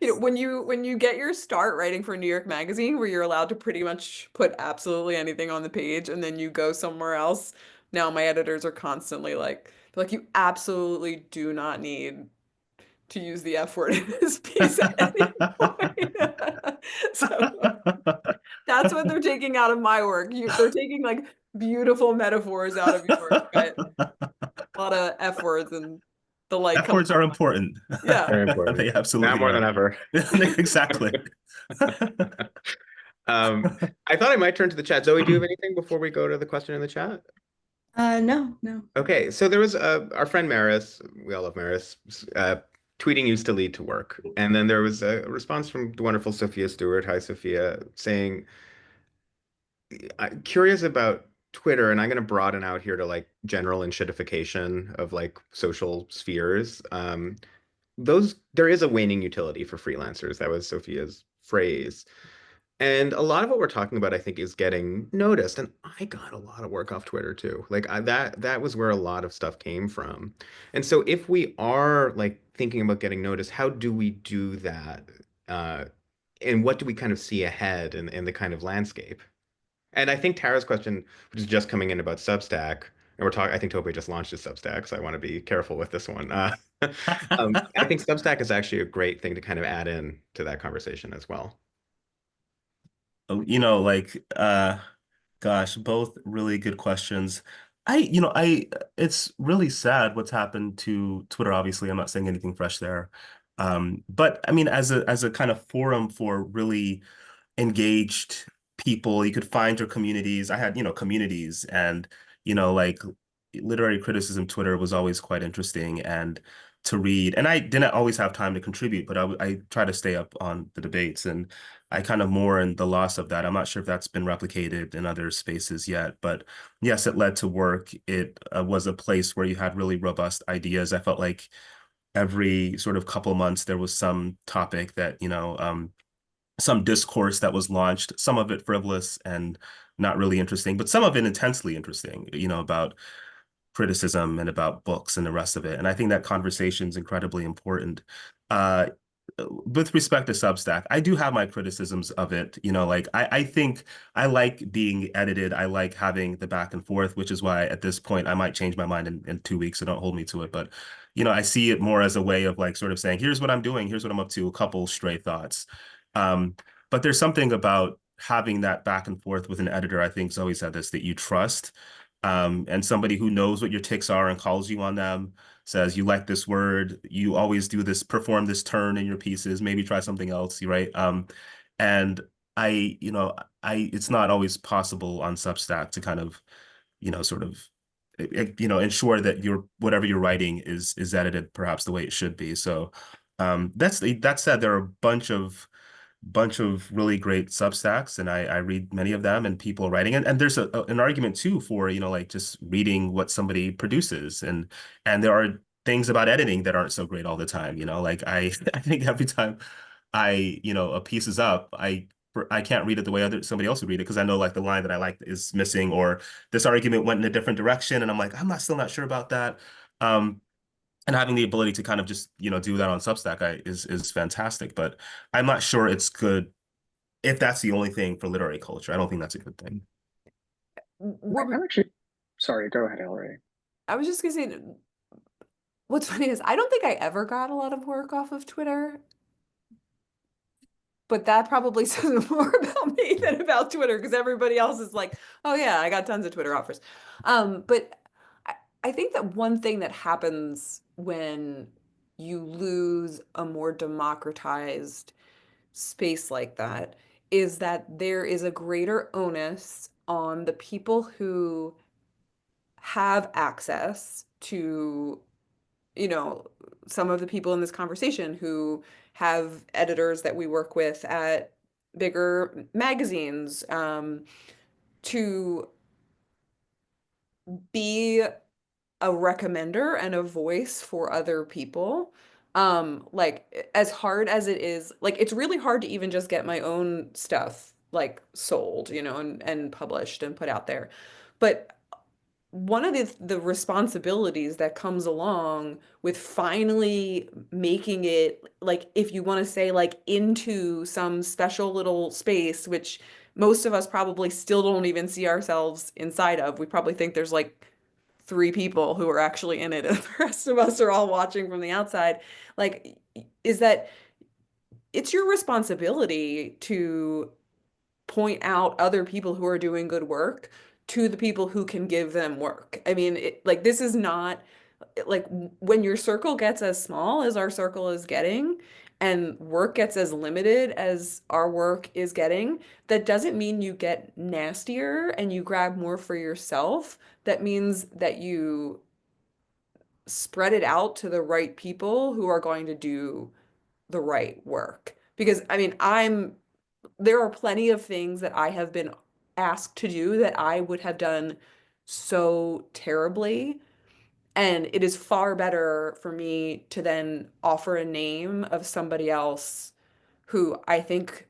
when you get your start writing for New York Magazine, where you're allowed to pretty much put absolutely anything on the page, and then you go somewhere else. Now my editors are constantly like, you absolutely do not need to use the F word in this piece at any point. So that's what they're taking out of my work. They're taking like beautiful metaphors out of yours, but a lot of F words and the like. F words are important. Yeah. Very important. They absolutely now more are. than ever. Exactly. I thought I might turn to the chat. Zoe, do you have anything before we go to the question in the chat? No. Okay, so there was our friend Maris, we all love Maris, tweeting used to lead to work. And then there was a response from the wonderful Sophia Stewart, hi Sophia, saying, I'm curious about Twitter, and I'm going to broaden out here to like general enshittification of like social spheres. There is a waning utility for freelancers. That was Sophia's phrase. And a lot of what we're talking about, I think, is getting noticed. And I got a lot of work off Twitter too. Like that was where a lot of stuff came from. And so if we are like thinking about getting noticed, how do we do that? And what do we kind of see ahead in the kind of landscape? And I think Tara's question, which is just coming in about Substack, and we're talking, I think Tope just launched his Substack, so I want to be careful with this one. I think Substack is actually a great thing to kind of add in to that conversation as well. Gosh, both really good questions. It's really sad what's happened to Twitter. Obviously, I'm not saying anything fresh there. But I mean, as a kind of forum for really engaged people, you could find your communities. I had, communities, and, like literary criticism Twitter was always quite interesting and to read. And I didn't always have time to contribute, but I try to stay up on the debates, and I kind of mourn the loss of that. I'm not sure if that's been replicated in other spaces yet, but yes, it led to work. It was a place where you had really robust ideas. I felt like every sort of couple months there was some topic that, some discourse that was launched, some of it frivolous and not really interesting, but some of it intensely interesting, about criticism and about books and the rest of it. And I think that conversation is incredibly important. Uh, with respect to Substack, I do have my criticisms of it. Like I think I like being edited. I like having the back and forth, which is why at this point I might change my mind in 2 weeks, so don't hold me to it. But, I see it more as a way of like sort of saying, here's what I'm doing, here's what I'm up to, a couple stray thoughts. But there's something about having that back and forth with an editor, I think Zoe said this, that you trust, and somebody who knows what your tics are and calls you on them, says, you like this word, you always do this, perform this turn in your pieces, maybe try something else, right? And it's not always possible on Substack to kind of, sort of, ensure that whatever you're writing is edited perhaps the way it should be. So that said, there are a bunch of really great Substacks, and I read many of them, and people are writing, and there's an argument too for, like just reading what somebody produces, and there are things about editing that aren't so great all the time, like I think every time a piece is up, I can't read it the way somebody else would read it, because I know like the line that I like is missing, or this argument went in a different direction, and I'm like, I'm still not sure about that. And having the ability to kind of just, do that on Substack is fantastic. But I'm not sure it's good if that's the only thing for literary culture. I don't think that's a good thing. I'm actually sorry. Go ahead, Ellery. I was just gonna say, what's funny is I don't think I ever got a lot of work off of Twitter, but that probably says more about me than about Twitter, because everybody else is like, oh yeah, I got tons of Twitter offers. But I think that one thing that happens when you lose a more democratized space like that is that there is a greater onus on the people who have access to, you know, some of the people in this conversation who have editors that we work with at bigger magazines, to be a recommender and a voice for other people. Like as hard as it is, like it's really hard to even just get my own stuff like sold, you know, and published and put out there. But one of the responsibilities that comes along with finally making it, like, if you want to say like into some special little space, which most of us probably still don't even see ourselves inside of. We probably think there's like three people who are actually in it, and the rest of us are all watching from the outside. Like, is that it's your responsibility to point out other people who are doing good work to the people who can give them work. I mean, like this is not like when your circle gets as small as our circle is getting and work gets as limited as our work is getting, that doesn't mean you get nastier and you grab more for yourself. That means that you spread it out to the right people who are going to do the right work. Because I mean, there are plenty of things that I have been asked to do that I would have done so terribly. And it is far better for me to then offer a name of somebody else who I think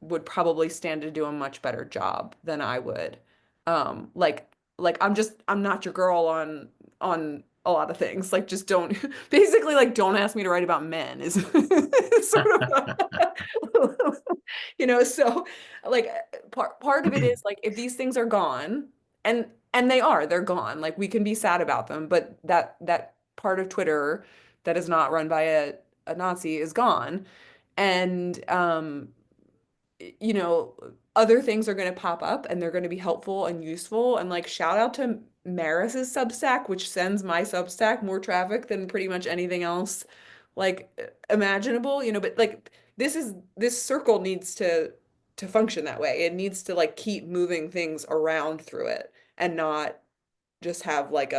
would probably stand to do a much better job than I would. Like I'm not your girl on a lot of things. Like just don't basically like don't ask me to write about men is sort of so like part of it is like if these things are gone, and they're gone, like we can be sad about them, but that part of Twitter that is not run by a Nazi is gone. And you know, other things are going to pop up and they're going to be helpful and useful. And like, shout out to Maris's Substack, which sends my Substack more traffic than pretty much anything else like imaginable, but like this circle needs to function that way. It needs to like keep moving things around through it and not just have like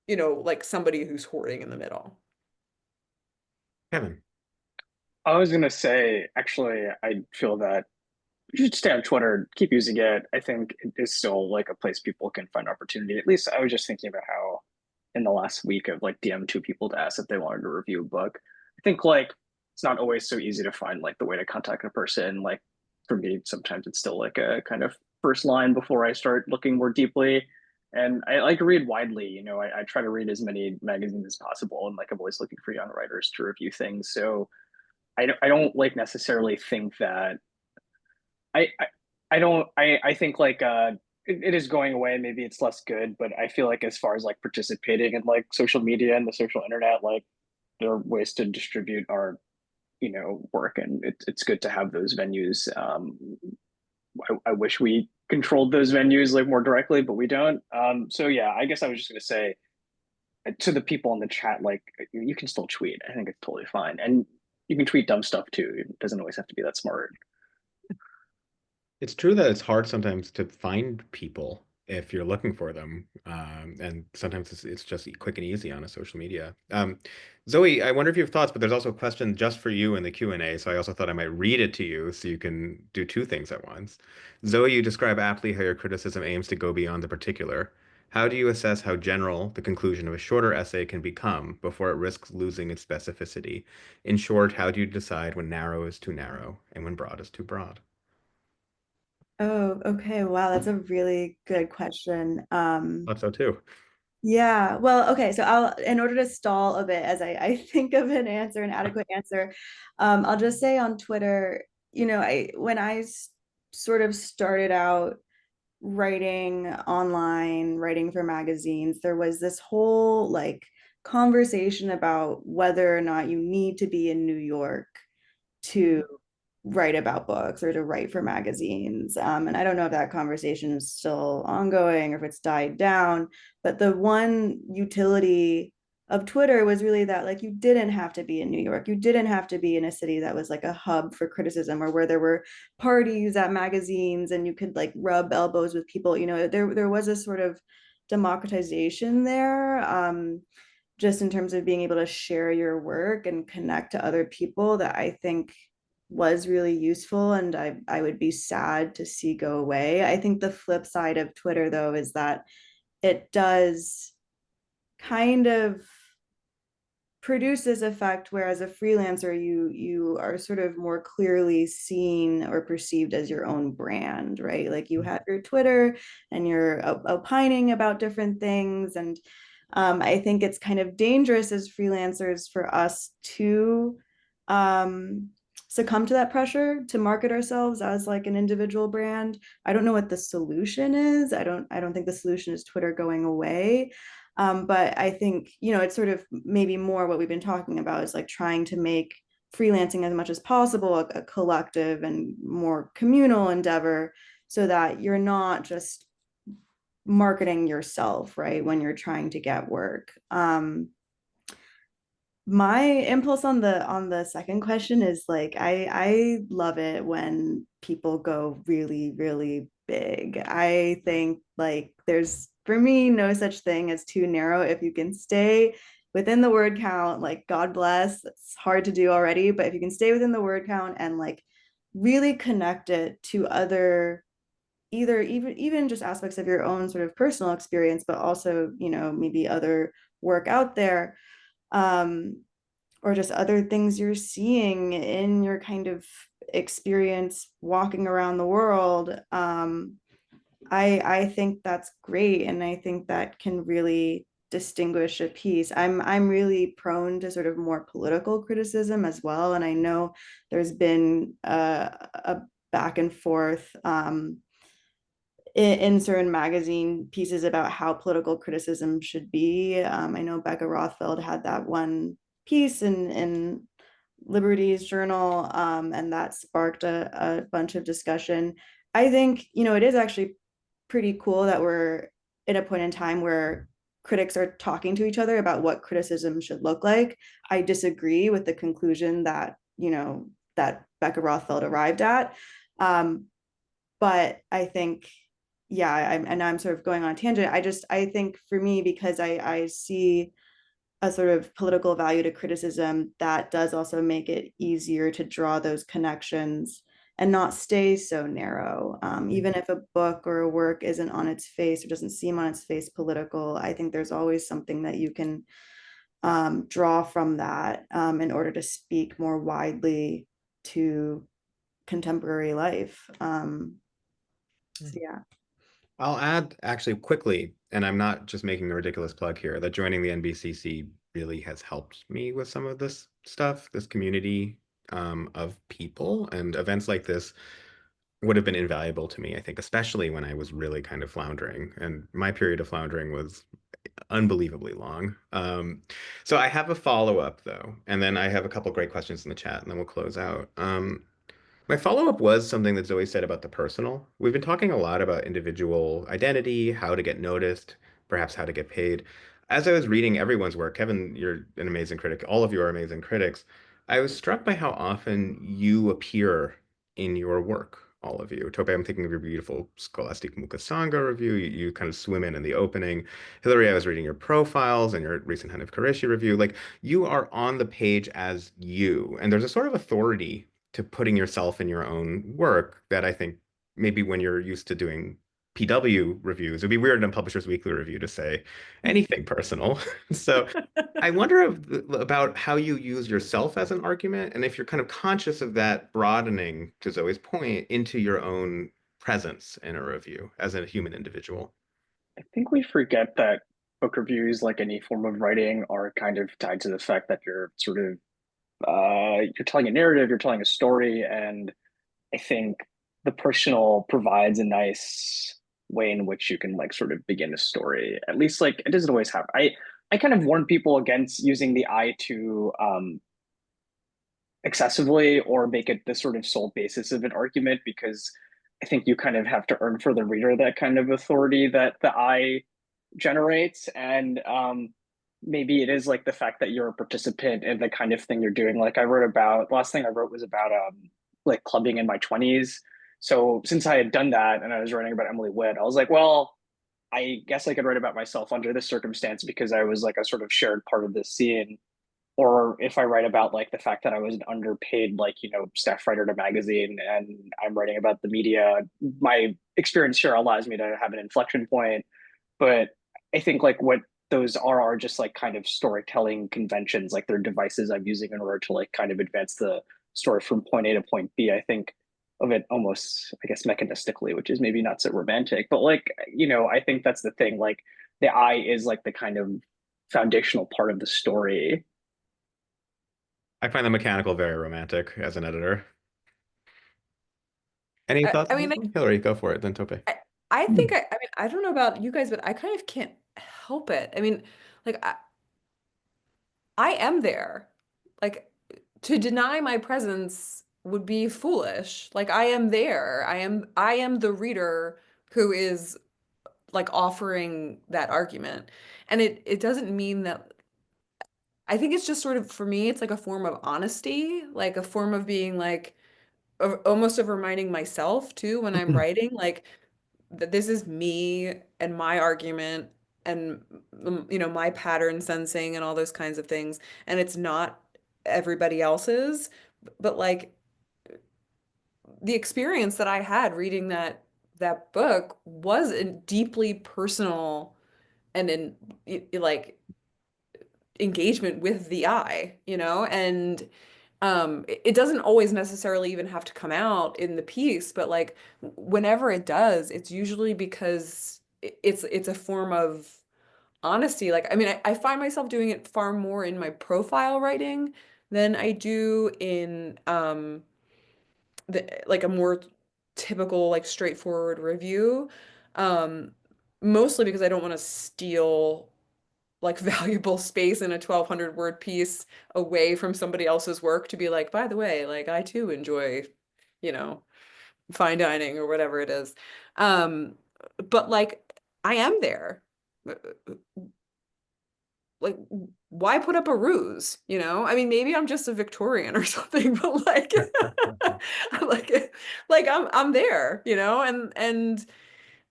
like somebody who's hoarding in the middle. Kevin. I was gonna say, actually, I feel that you should stay on Twitter, keep using it. I think it is still like a place people can find opportunity. At least I was just thinking about how in the last week I've like DM two people to ask if they wanted to review a book. I think like it's not always so easy to find like the way to contact a person. Like for me, sometimes it's still like a kind of first line before I start looking more deeply. And I like to read widely, I try to read as many magazines as possible. And like I'm always looking for young writers to review things. So I don't like necessarily think that I I don't I think like it is going away. Maybe it's less good, but I feel like as far as like participating in like social media and the social internet, like there are ways to distribute our work, and it's good to have those venues. I wish we controlled those venues like more directly, but we don't. So yeah, I guess I was just gonna say to the people in the chat, like you can still tweet. I think it's totally fine, and you can tweet dumb stuff too. It doesn't always have to be that smart. It's true that it's hard sometimes to find people if you're looking for them. And sometimes it's just quick and easy on a social media. Zoe, I wonder if you have thoughts, but there's also a question just for you in the Q&A. So I also thought I might read it to you so you can do two things at once. Zoe, you describe aptly how your criticism aims to go beyond the particular. How do you assess how general the conclusion of a shorter essay can become before it risks losing its specificity? In short, how do you decide when narrow is too narrow and when broad is too broad? Oh, okay. Wow, that's a really good question. Thought so too. Yeah, well, okay, so in order to stall a bit as I think of an adequate answer, I'll just say on Twitter, when I sort of started out writing online, writing for magazines, there was this whole like conversation about whether or not you need to be in New York to write about books or to write for magazines. And I don't know if that conversation is still ongoing or if it's died down, but the one utility of Twitter was really that like you didn't have to be in New York. You didn't have to be in a city that was like a hub for criticism or where there were parties at magazines and you could like rub elbows with people. You know, there was a sort of democratization there. Just in terms of being able to share your work and connect to other people that I think was really useful and I would be sad to see go away. I think the flip side of Twitter though is that it does kind of produce this effect where as a freelancer you are sort of more clearly seen or perceived as your own brand, right? Like you have your Twitter and you're opining about different things, and I think it's kind of dangerous as freelancers for us to succumb to that pressure to market ourselves as like an individual brand. I don't know what the solution is. I don't think the solution is Twitter going away. But I think, you know, it's sort of maybe more what we've been talking about is like trying to make freelancing as much as possible a collective and more communal endeavor so that you're not just marketing yourself, right, when you're trying to get work. My impulse on the second question is like I love it when people go really, really big. I think like there's for me no such thing as too narrow. If you can stay within the word count, like God bless, it's hard to do already, but if you can stay within the word count and like really connect it to other either even just aspects of your own sort of personal experience, but also, you know, maybe other work out there, or just other things you're seeing in your kind of experience walking around the world. I think that's great, and I think that can really distinguish a piece. I'm really prone to sort of more political criticism as well, and I know there's been a back and forth in certain magazine pieces about how political criticism should be. I know Becca Rothfeld had that one piece in Liberty's journal, and that sparked a bunch of discussion. I think, you know, it is actually pretty cool that we're at a point in time where critics are talking to each other about what criticism should look like. I disagree with the conclusion that, you know, that Becca Rothfeld arrived at. But I think, yeah, I'm sort of going on a tangent. I think for me, because I see a sort of political value to criticism, that does also make it easier to draw those connections and not stay so narrow. Even if a book or a work isn't on its face or doesn't seem on its face political, I think there's always something that you can draw from that in order to speak more widely to contemporary life. So yeah. I'll add actually quickly, and I'm not just making a ridiculous plug here, that joining the NBCC really has helped me with some of this stuff, this community of people, and events like this would have been invaluable to me, I think, especially when I was really kind of floundering. And my period of floundering was unbelievably long. So I have a follow-up though, and then I have a couple great questions in the chat, and then we'll close out. My follow-up was something that Zoe said about the personal. We've been talking a lot about individual identity, how to get noticed, perhaps how to get paid. As I was reading everyone's work, Kevin, you're an amazing critic. All of you are amazing critics. I was struck by how often you appear in your work, all of you. Tope, I'm thinking of your beautiful Scholastic Mukasanga review. You kind of swim in the opening. Hillary, I was reading your profiles and your recent Hanif Kureishi review. Like, you are on the page as you, and there's a sort of authority to putting yourself in your own work that I think maybe when you're used to doing PW reviews, it'd be weird in a Publishers Weekly review to say anything personal. So I wonder about how you use yourself as an argument, and if you're kind of conscious of that broadening, to Zoe's point, into your own presence in a review as a human individual. I think we forget that book reviews, like any form of writing, are kind of tied to the fact that you're sort of you're telling a narrative, you're telling a story, and I think the personal provides a nice way in which you can like sort of begin a story. At least like it doesn't always happen. I kind of warn people against using the I to excessively or make it the sort of sole basis of an argument, because I think you kind of have to earn for the reader that kind of authority that the I generates. And maybe it is like the fact that you're a participant in the kind of thing you're doing. Like I wrote about, last thing I wrote was about like clubbing in my 20s. So since I had done that and I was writing about Emily Witt, I was like, well, I guess I could write about myself under this circumstance because I was like a sort of shared part of this scene. Or if I write about like the fact that I was an underpaid, like, staff writer at a magazine and I'm writing about the media, my experience here allows me to have an inflection point. But I think like what those are just like kind of storytelling conventions, like they're devices I'm using in order to like kind of advance the story from point A to point B. I think of it almost, I guess, mechanistically, which is maybe not so romantic, but like, I think that's the thing. Like the I is like the kind of foundational part of the story. I find the mechanical very romantic as an editor. Any thoughts I on mean, this one? Hillary, go for it, then Tope. I think I mean, I don't know about you guys, but I kind of can't help it. I mean, like I am there. Like to deny my presence would be foolish. Like I am there. I am the reader who is like offering that argument. And it doesn't mean that I think it's just sort of for me it's like a form of honesty, like a form of being like almost of reminding myself too when I'm writing like that this is me and my argument and my pattern sensing and all those kinds of things and it's not everybody else's, but like the experience that I had reading that book was a deeply personal and in like engagement with the I, and it doesn't always necessarily even have to come out in the piece, but like whenever it does, it's usually because it's a form of honesty. Like, I mean, I find myself doing it far more in my profile writing than I do in like a more typical, like straightforward review. Um, Mostly because I don't want to steal like valuable space in a 1,200 word piece away from somebody else's work to be like, by the way, like I too enjoy, you know, fine dining or whatever it is. Um, but like I am there. Like, why put up a ruse? I mean, maybe I'm just a Victorian or something, but like, like I'm there,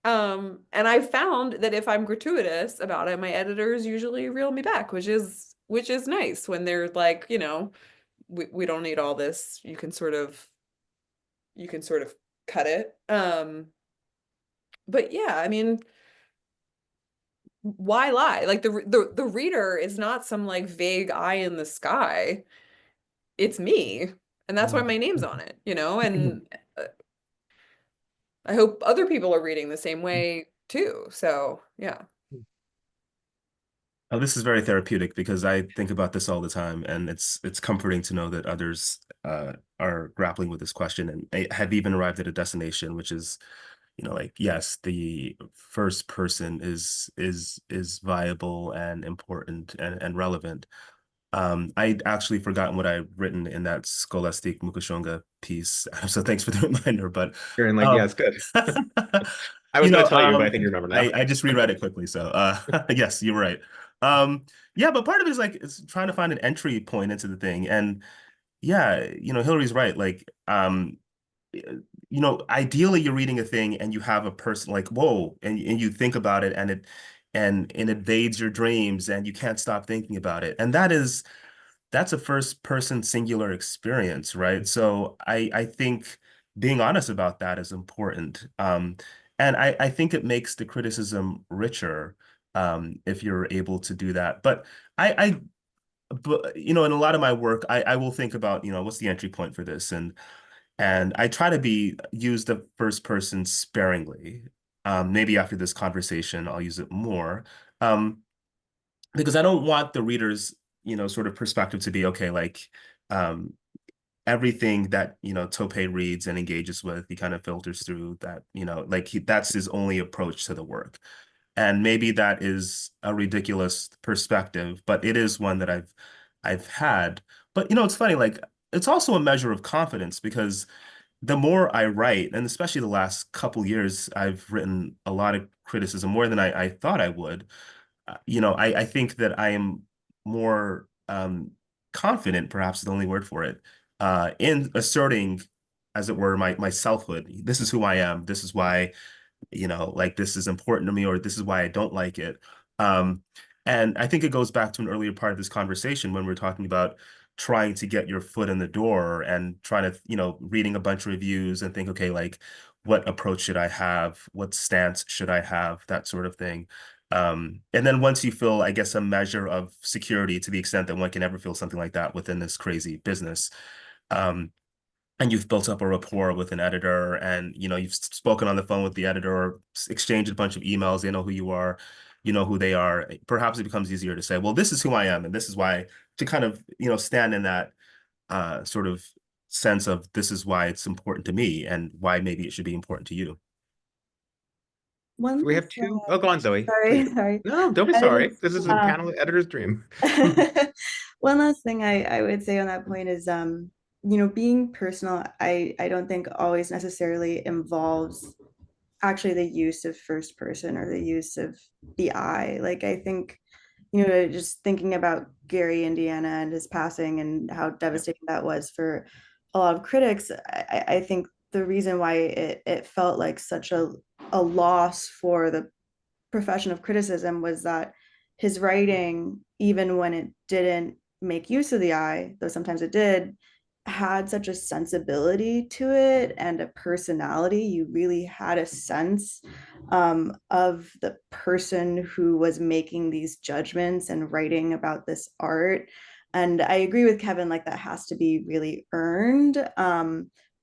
and I found that if I'm gratuitous about it, my editors usually reel me back, which is nice when they're like, we don't need all this. You can sort of cut it. But yeah, I mean, why lie? Like the reader is not some like vague eye in the sky. It's me, and that's why my name's on it, and I hope other people are reading the same way too. So, yeah. Oh, this is very therapeutic because I think about this all the time, and it's comforting to know that others are grappling with this question and have even arrived at a destination, which is, like, yes, the first person is viable and important and relevant. I'd actually forgotten what I'd written in that Scholastic Mukashonga piece, so thanks for the reminder. But You're in like, yeah, it's good. I was you going know, to tell you, but I think you remember now. I just reread it quickly, so yes, you're right. Yeah, but part of it is like it's trying to find an entry point into the thing, and yeah, Hillary's right. Like, ideally you're reading a thing and you have a person like, whoa, and you think about it and it invades your dreams and you can't stop thinking about it. And that's a first person singular experience, right? So I think being honest about that is important. And I think it makes the criticism richer, if you're able to do that. But but in a lot of my work, I will think about, what's the entry point for this? And I try to use the first person sparingly. Maybe after this conversation, I'll use it more. Because I don't want the reader's, sort of perspective to be, okay, like, everything that, Tope reads and engages with, he kind of filters through that, like that's his only approach to the work. And maybe that is a ridiculous perspective, but it is one that I've had. But it's funny, like it's also a measure of confidence because the more I write, and especially the last couple years, I've written a lot of criticism, more than I thought I would. I think that I am more confident, perhaps is the only word for it, in asserting, as it were, my selfhood. This is who I am. This is why, like this is important to me, or this is why I don't like it. Um, and I think it goes back to an earlier part of this conversation when we're talking about trying to get your foot in the door and trying to, reading a bunch of reviews and think, okay, like what approach should I have? What stance should I have? That sort of thing. And then once you feel, I guess, a measure of security to the extent that one can ever feel something like that within this crazy business, um, and you've built up a rapport with an editor and, you've spoken on the phone with the editor or exchanged a bunch of emails, they know who you are, you know who they are, perhaps it becomes easier to say, well, this is who I am and this is why, to kind of, stand in that sort of sense of this is why it's important to me and why maybe it should be important to you. One So we have last, two. Oh, go on, Zoe. sorry, Please. sorry. No, don't be I sorry. just, This is a panel editor's dream. one last thing I would say on that point is, being personal, I don't think always necessarily involves actually the use of first person or the use of the I. Like I think, just thinking about Gary, Indiana and his passing and how devastating that was for a lot of critics, I think the reason why it felt like such a loss for the profession of criticism was that his writing, even when it didn't make use of the I, though sometimes it did, had such a sensibility to it and a personality. You really had a sense of the person who was making these judgments and writing about this art. And I agree with Kevin, like that has to be really earned.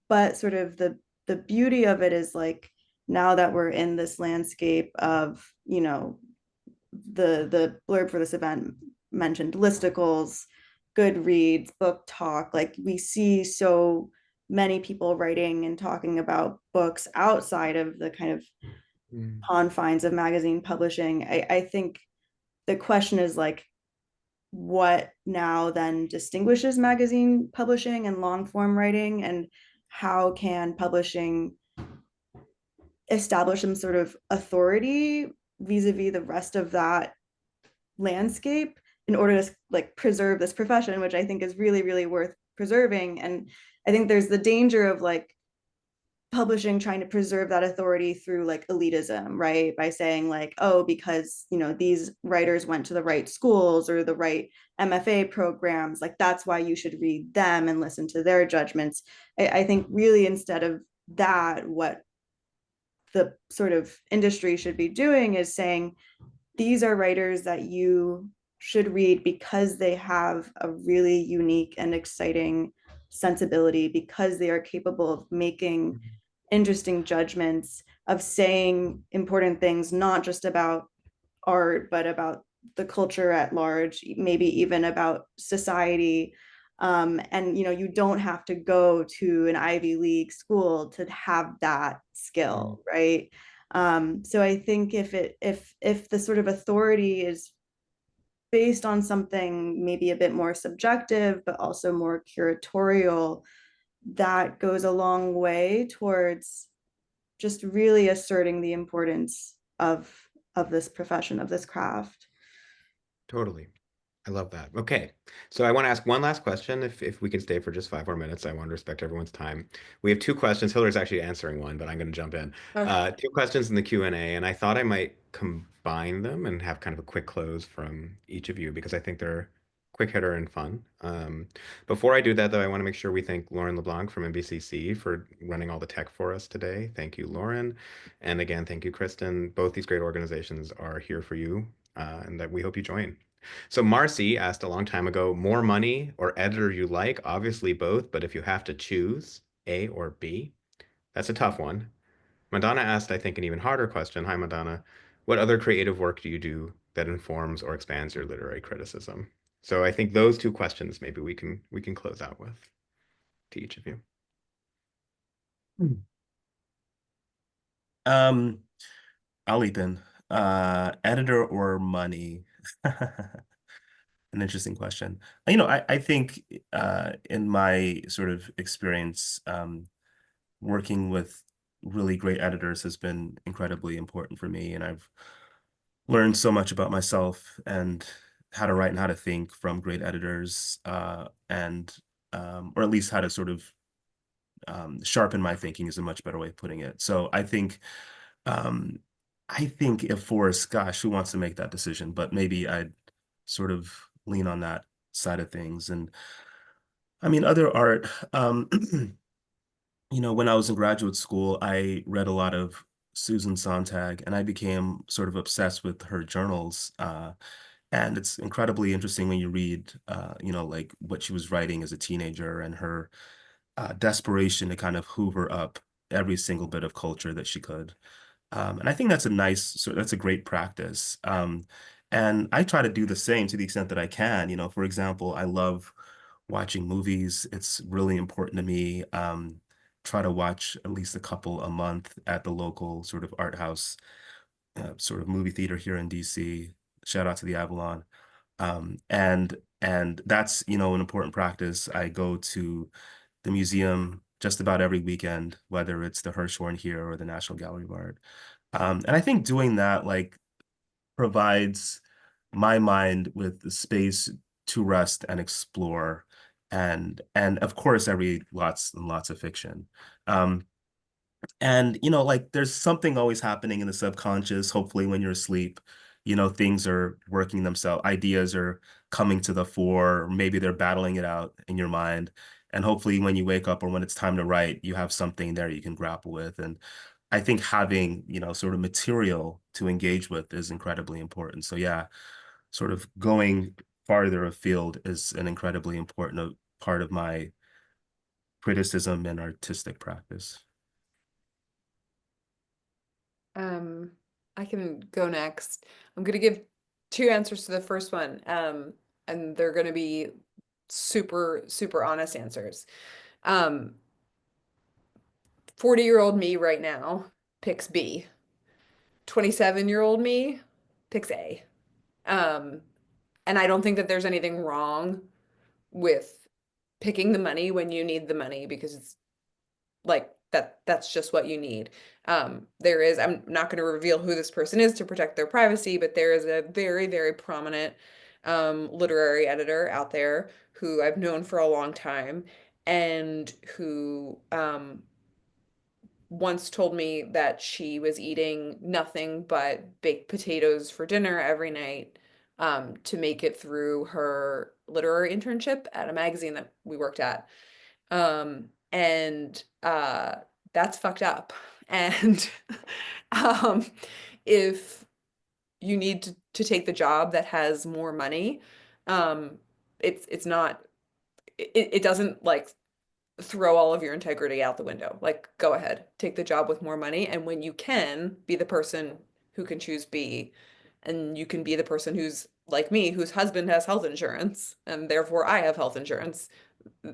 But sort of the beauty of it is like now that we're in this landscape of, the blurb for this event mentioned listicles, Goodreads, Book Talk, like we see so many people writing and talking about books outside of the kind of confines of magazine publishing. I think the question is like, what now then distinguishes magazine publishing and long form writing, and how can publishing establish some sort of authority vis-a-vis the rest of that landscape in order to like preserve this profession, which I think is really, really worth preserving. And I think there's the danger of like publishing trying to preserve that authority through like elitism, right? By saying like, oh, because these writers went to the right schools or the right MFA programs, like that's why you should read them and listen to their judgments. I think really instead of that, what the sort of industry should be doing is saying these are writers that you should read because they have a really unique and exciting sensibility, because they are capable of making interesting judgments, of saying important things, not just about art, but about the culture at large, maybe even about society. And you don't have to go to an Ivy League school to have that skill, right? So I think if the sort of authority is based on something maybe a bit more subjective, but also more curatorial, that goes a long way towards just really asserting the importance of this profession, of this craft. Totally. I love that. Okay. So I want to ask one last question. If we can stay for just 5 more minutes, I want to respect everyone's time. We have two questions. Hillary's actually answering one, but I'm going to jump in. Two questions in the Q&A, and I thought I might combine them and have kind of a quick close from each of you because I think they're quick hitter and fun. Before I do that, though, I want to make sure we thank Lauren LeBlanc from NBCC for running all the tech for us today. Thank you, Lauren. And again, thank you, Kristen. Both these great organizations are here for you, and that we hope you join. So Marcy asked a long time ago, more money or editor you like? Obviously both, but if you have to choose A or B, that's a tough one. Madonna asked, I think, an even harder question. Hi, Madonna. What other creative work do you do that informs or expands your literary criticism? So I think those two questions maybe we can close out with to each of you. I'll leap in. Editor or money? an interesting question. You know, I think in my sort of experience, working with really great editors has been incredibly important for me, and I've learned so much about myself and how to write and how to think from great editors, and or at least how to sort of sharpen my thinking is a much better way of putting it. So um, I think if Forrest, gosh, who wants to make that decision? But maybe I'd sort of lean on that side of things. And I mean, other art, you know, when I was in graduate school, I read a lot of Susan Sontag, and I became sort of obsessed with her journals. And it's incredibly interesting when you read, you know, like what she was writing as a teenager and her desperation to kind of hoover up every single bit of culture that she could. And I think that's a nice, that's a great practice. And I try to do the same to the extent that I can. You know, for example, I love watching movies. It's really important to me. Try to watch at least a couple a month at the local sort of art house, sort of movie theater here in DC. Shout out to the Avalon. And that's, you know, an important practice. I go to the museum just about every weekend, whether it's the Hirshhorn here or the National Gallery of Art. And I think doing that like provides my mind with the space to rest and explore. And of course, I read lots and lots of fiction. Um, and, you know, like there's something always happening in the subconscious. Hopefully, when you're asleep, you know, things are working themselves, ideas are coming to the fore, or maybe they're battling it out in your mind. And hopefully, when you wake up or when it's time to write, you have something there you can grapple with. And I think having, you know, sort of material to engage with is incredibly important. So, yeah, sort of going farther afield is an incredibly important part of my criticism and artistic practice. I can go next. I'm going to give two answers to the first one, and they're going to be super, super honest answers. 40-year-old me right now picks B. 27-year-old me picks A. And I don't think that there's anything wrong with picking the money when you need the money, because it's like that's just what you need. There is, I'm not going to reveal who this person is to protect their privacy, but there is a very, very prominent literary editor out there who I've known for a long time, and who once told me that she was eating nothing but baked potatoes for dinner every night to make it through her literary internship at a magazine that we worked at. And that's fucked up. And if you need to take the job that has more money, it's not, it doesn't like throw all of your integrity out the window. Like, go ahead, take the job with more money. And when you can be the person who can choose B, and you can be the person who's like me, whose husband has health insurance, and therefore I have health insurance,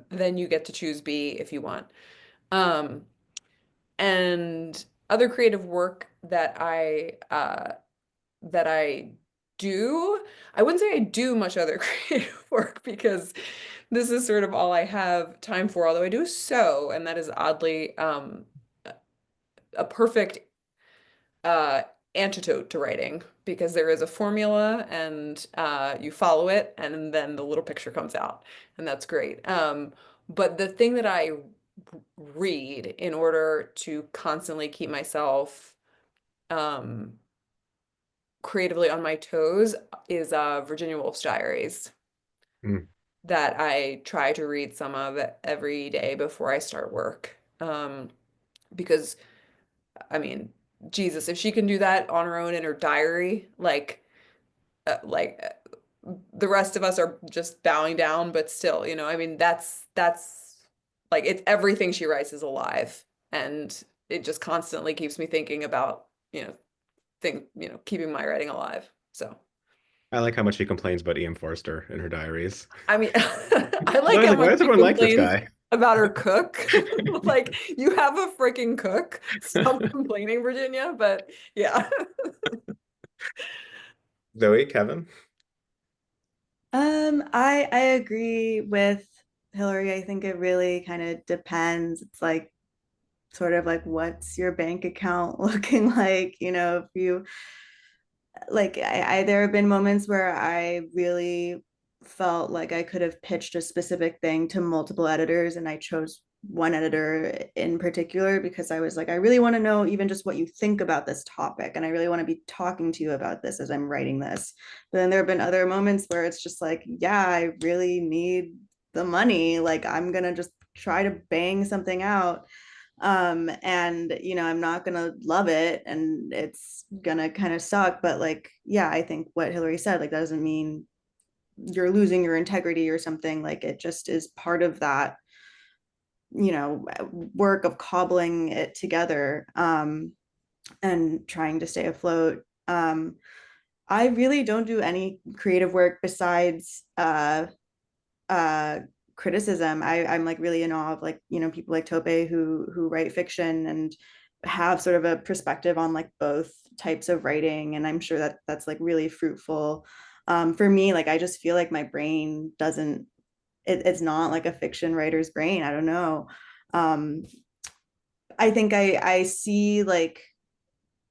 then you get to choose B if you want. And other creative work that I do, I wouldn't say I do much other creative work, because this is sort of all I have time for, although I do sew, and that is oddly a perfect antidote to writing, because there is a formula, and you follow it, and then the little picture comes out, and that's great. But the thing that I read in order to constantly keep myself creatively on my toes is Virginia Woolf's diaries. Mm. That I try to read some of every day before I start work. Because, I mean, Jesus, if she can do that on her own in her diary, the rest of us are just bowing down, but still, you know, I mean, that's like, it's everything she writes is alive, and it just constantly keeps me thinking about, keeping my writing alive. So I like how much she complains about E.M. Forster in her diaries. I mean, I I like was how like, why much does she everyone like this complains guy? about her cook. Like, you have a freaking cook. Stop complaining, Virginia. But yeah. Zoe, Kevin? I agree with Hillary. I think it really kind of depends. It's like sort of like what's your bank account looking like? You know, if you like there have been moments where I really felt like I could have pitched a specific thing to multiple editors, and I chose one editor in particular because I was like, I really want to know even just what you think about this topic, and I really want to be talking to you about this as I'm writing this. But then there have been other moments where it's just like, yeah, I really need the money. Like, I'm gonna just try to bang something out, and you know, I'm not gonna love it and it's gonna kind of suck, but like, yeah, I think what Hillary said, like, that doesn't mean you're losing your integrity or something. Like, it just is part of that, you know, work of cobbling it together, and trying to stay afloat. I really don't do any creative work besides criticism. I'm like really in awe of, like, you know, people like Tope who write fiction and have sort of a perspective on like both types of writing, and I'm sure that that's like really fruitful. For me, like, I just feel like my brain doesn't, it's not like a fiction writer's brain. I don't know. um I think I see like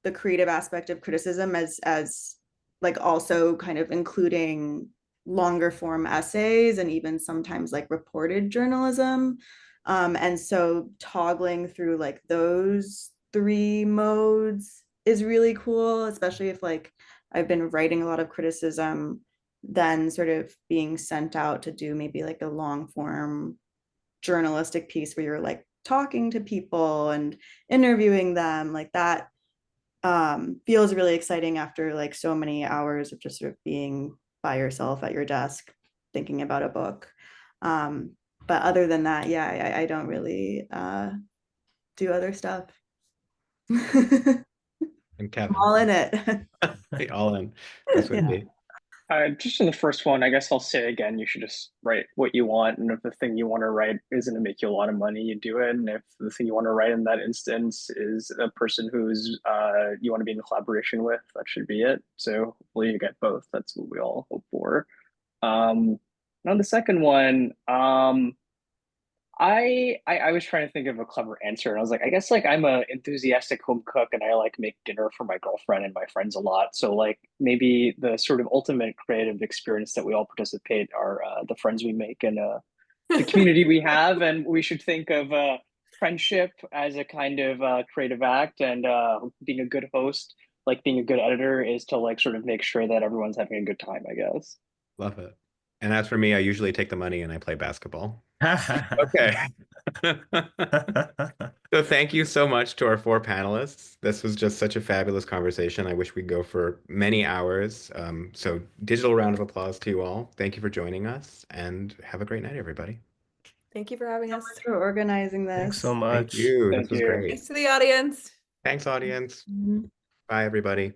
the creative aspect of criticism as like also kind of including longer form essays and even sometimes like reported journalism. And so toggling through like those three modes is really cool, especially if like I've been writing a lot of criticism, then sort of being sent out to do maybe like a long form journalistic piece where you're like talking to people and interviewing them, like that feels really exciting after like so many hours of just sort of being by yourself at your desk thinking about a book. But other than that, yeah, I don't really do other stuff. I'm And Kevin, all in it. all in. This would Yeah. be. Just for the first one, I guess I'll say again, you should just write what you want. And if the thing you want to write isn't to make you a lot of money, you do it. And if the thing you want to write in that instance is a person who's you want to be in collaboration with, that should be it. So hopefully you get both. That's what we all hope for. And on the second one, I was trying to think of a clever answer, and I was like, I guess like I'm a enthusiastic home cook, and I like make dinner for my girlfriend and my friends a lot. So like maybe the sort of ultimate creative experience that we all participate are the friends we make and the community we have, and we should think of friendship as a kind of creative act, and being a good host, like being a good editor, is to like sort of make sure that everyone's having a good time, I guess. Love it. And as for me, I usually take the money and I play basketball. Okay. So thank you so much to our four panelists. This was just such a fabulous conversation. I wish we'd go for many hours. So digital round of applause to you all. Thank you for joining us and have a great night, everybody. Thank you for having us. For organizing this. Thanks so Thank much. you. Thank This was you. great. Thanks to the audience. Thanks, audience. Mhm. Bye, everybody.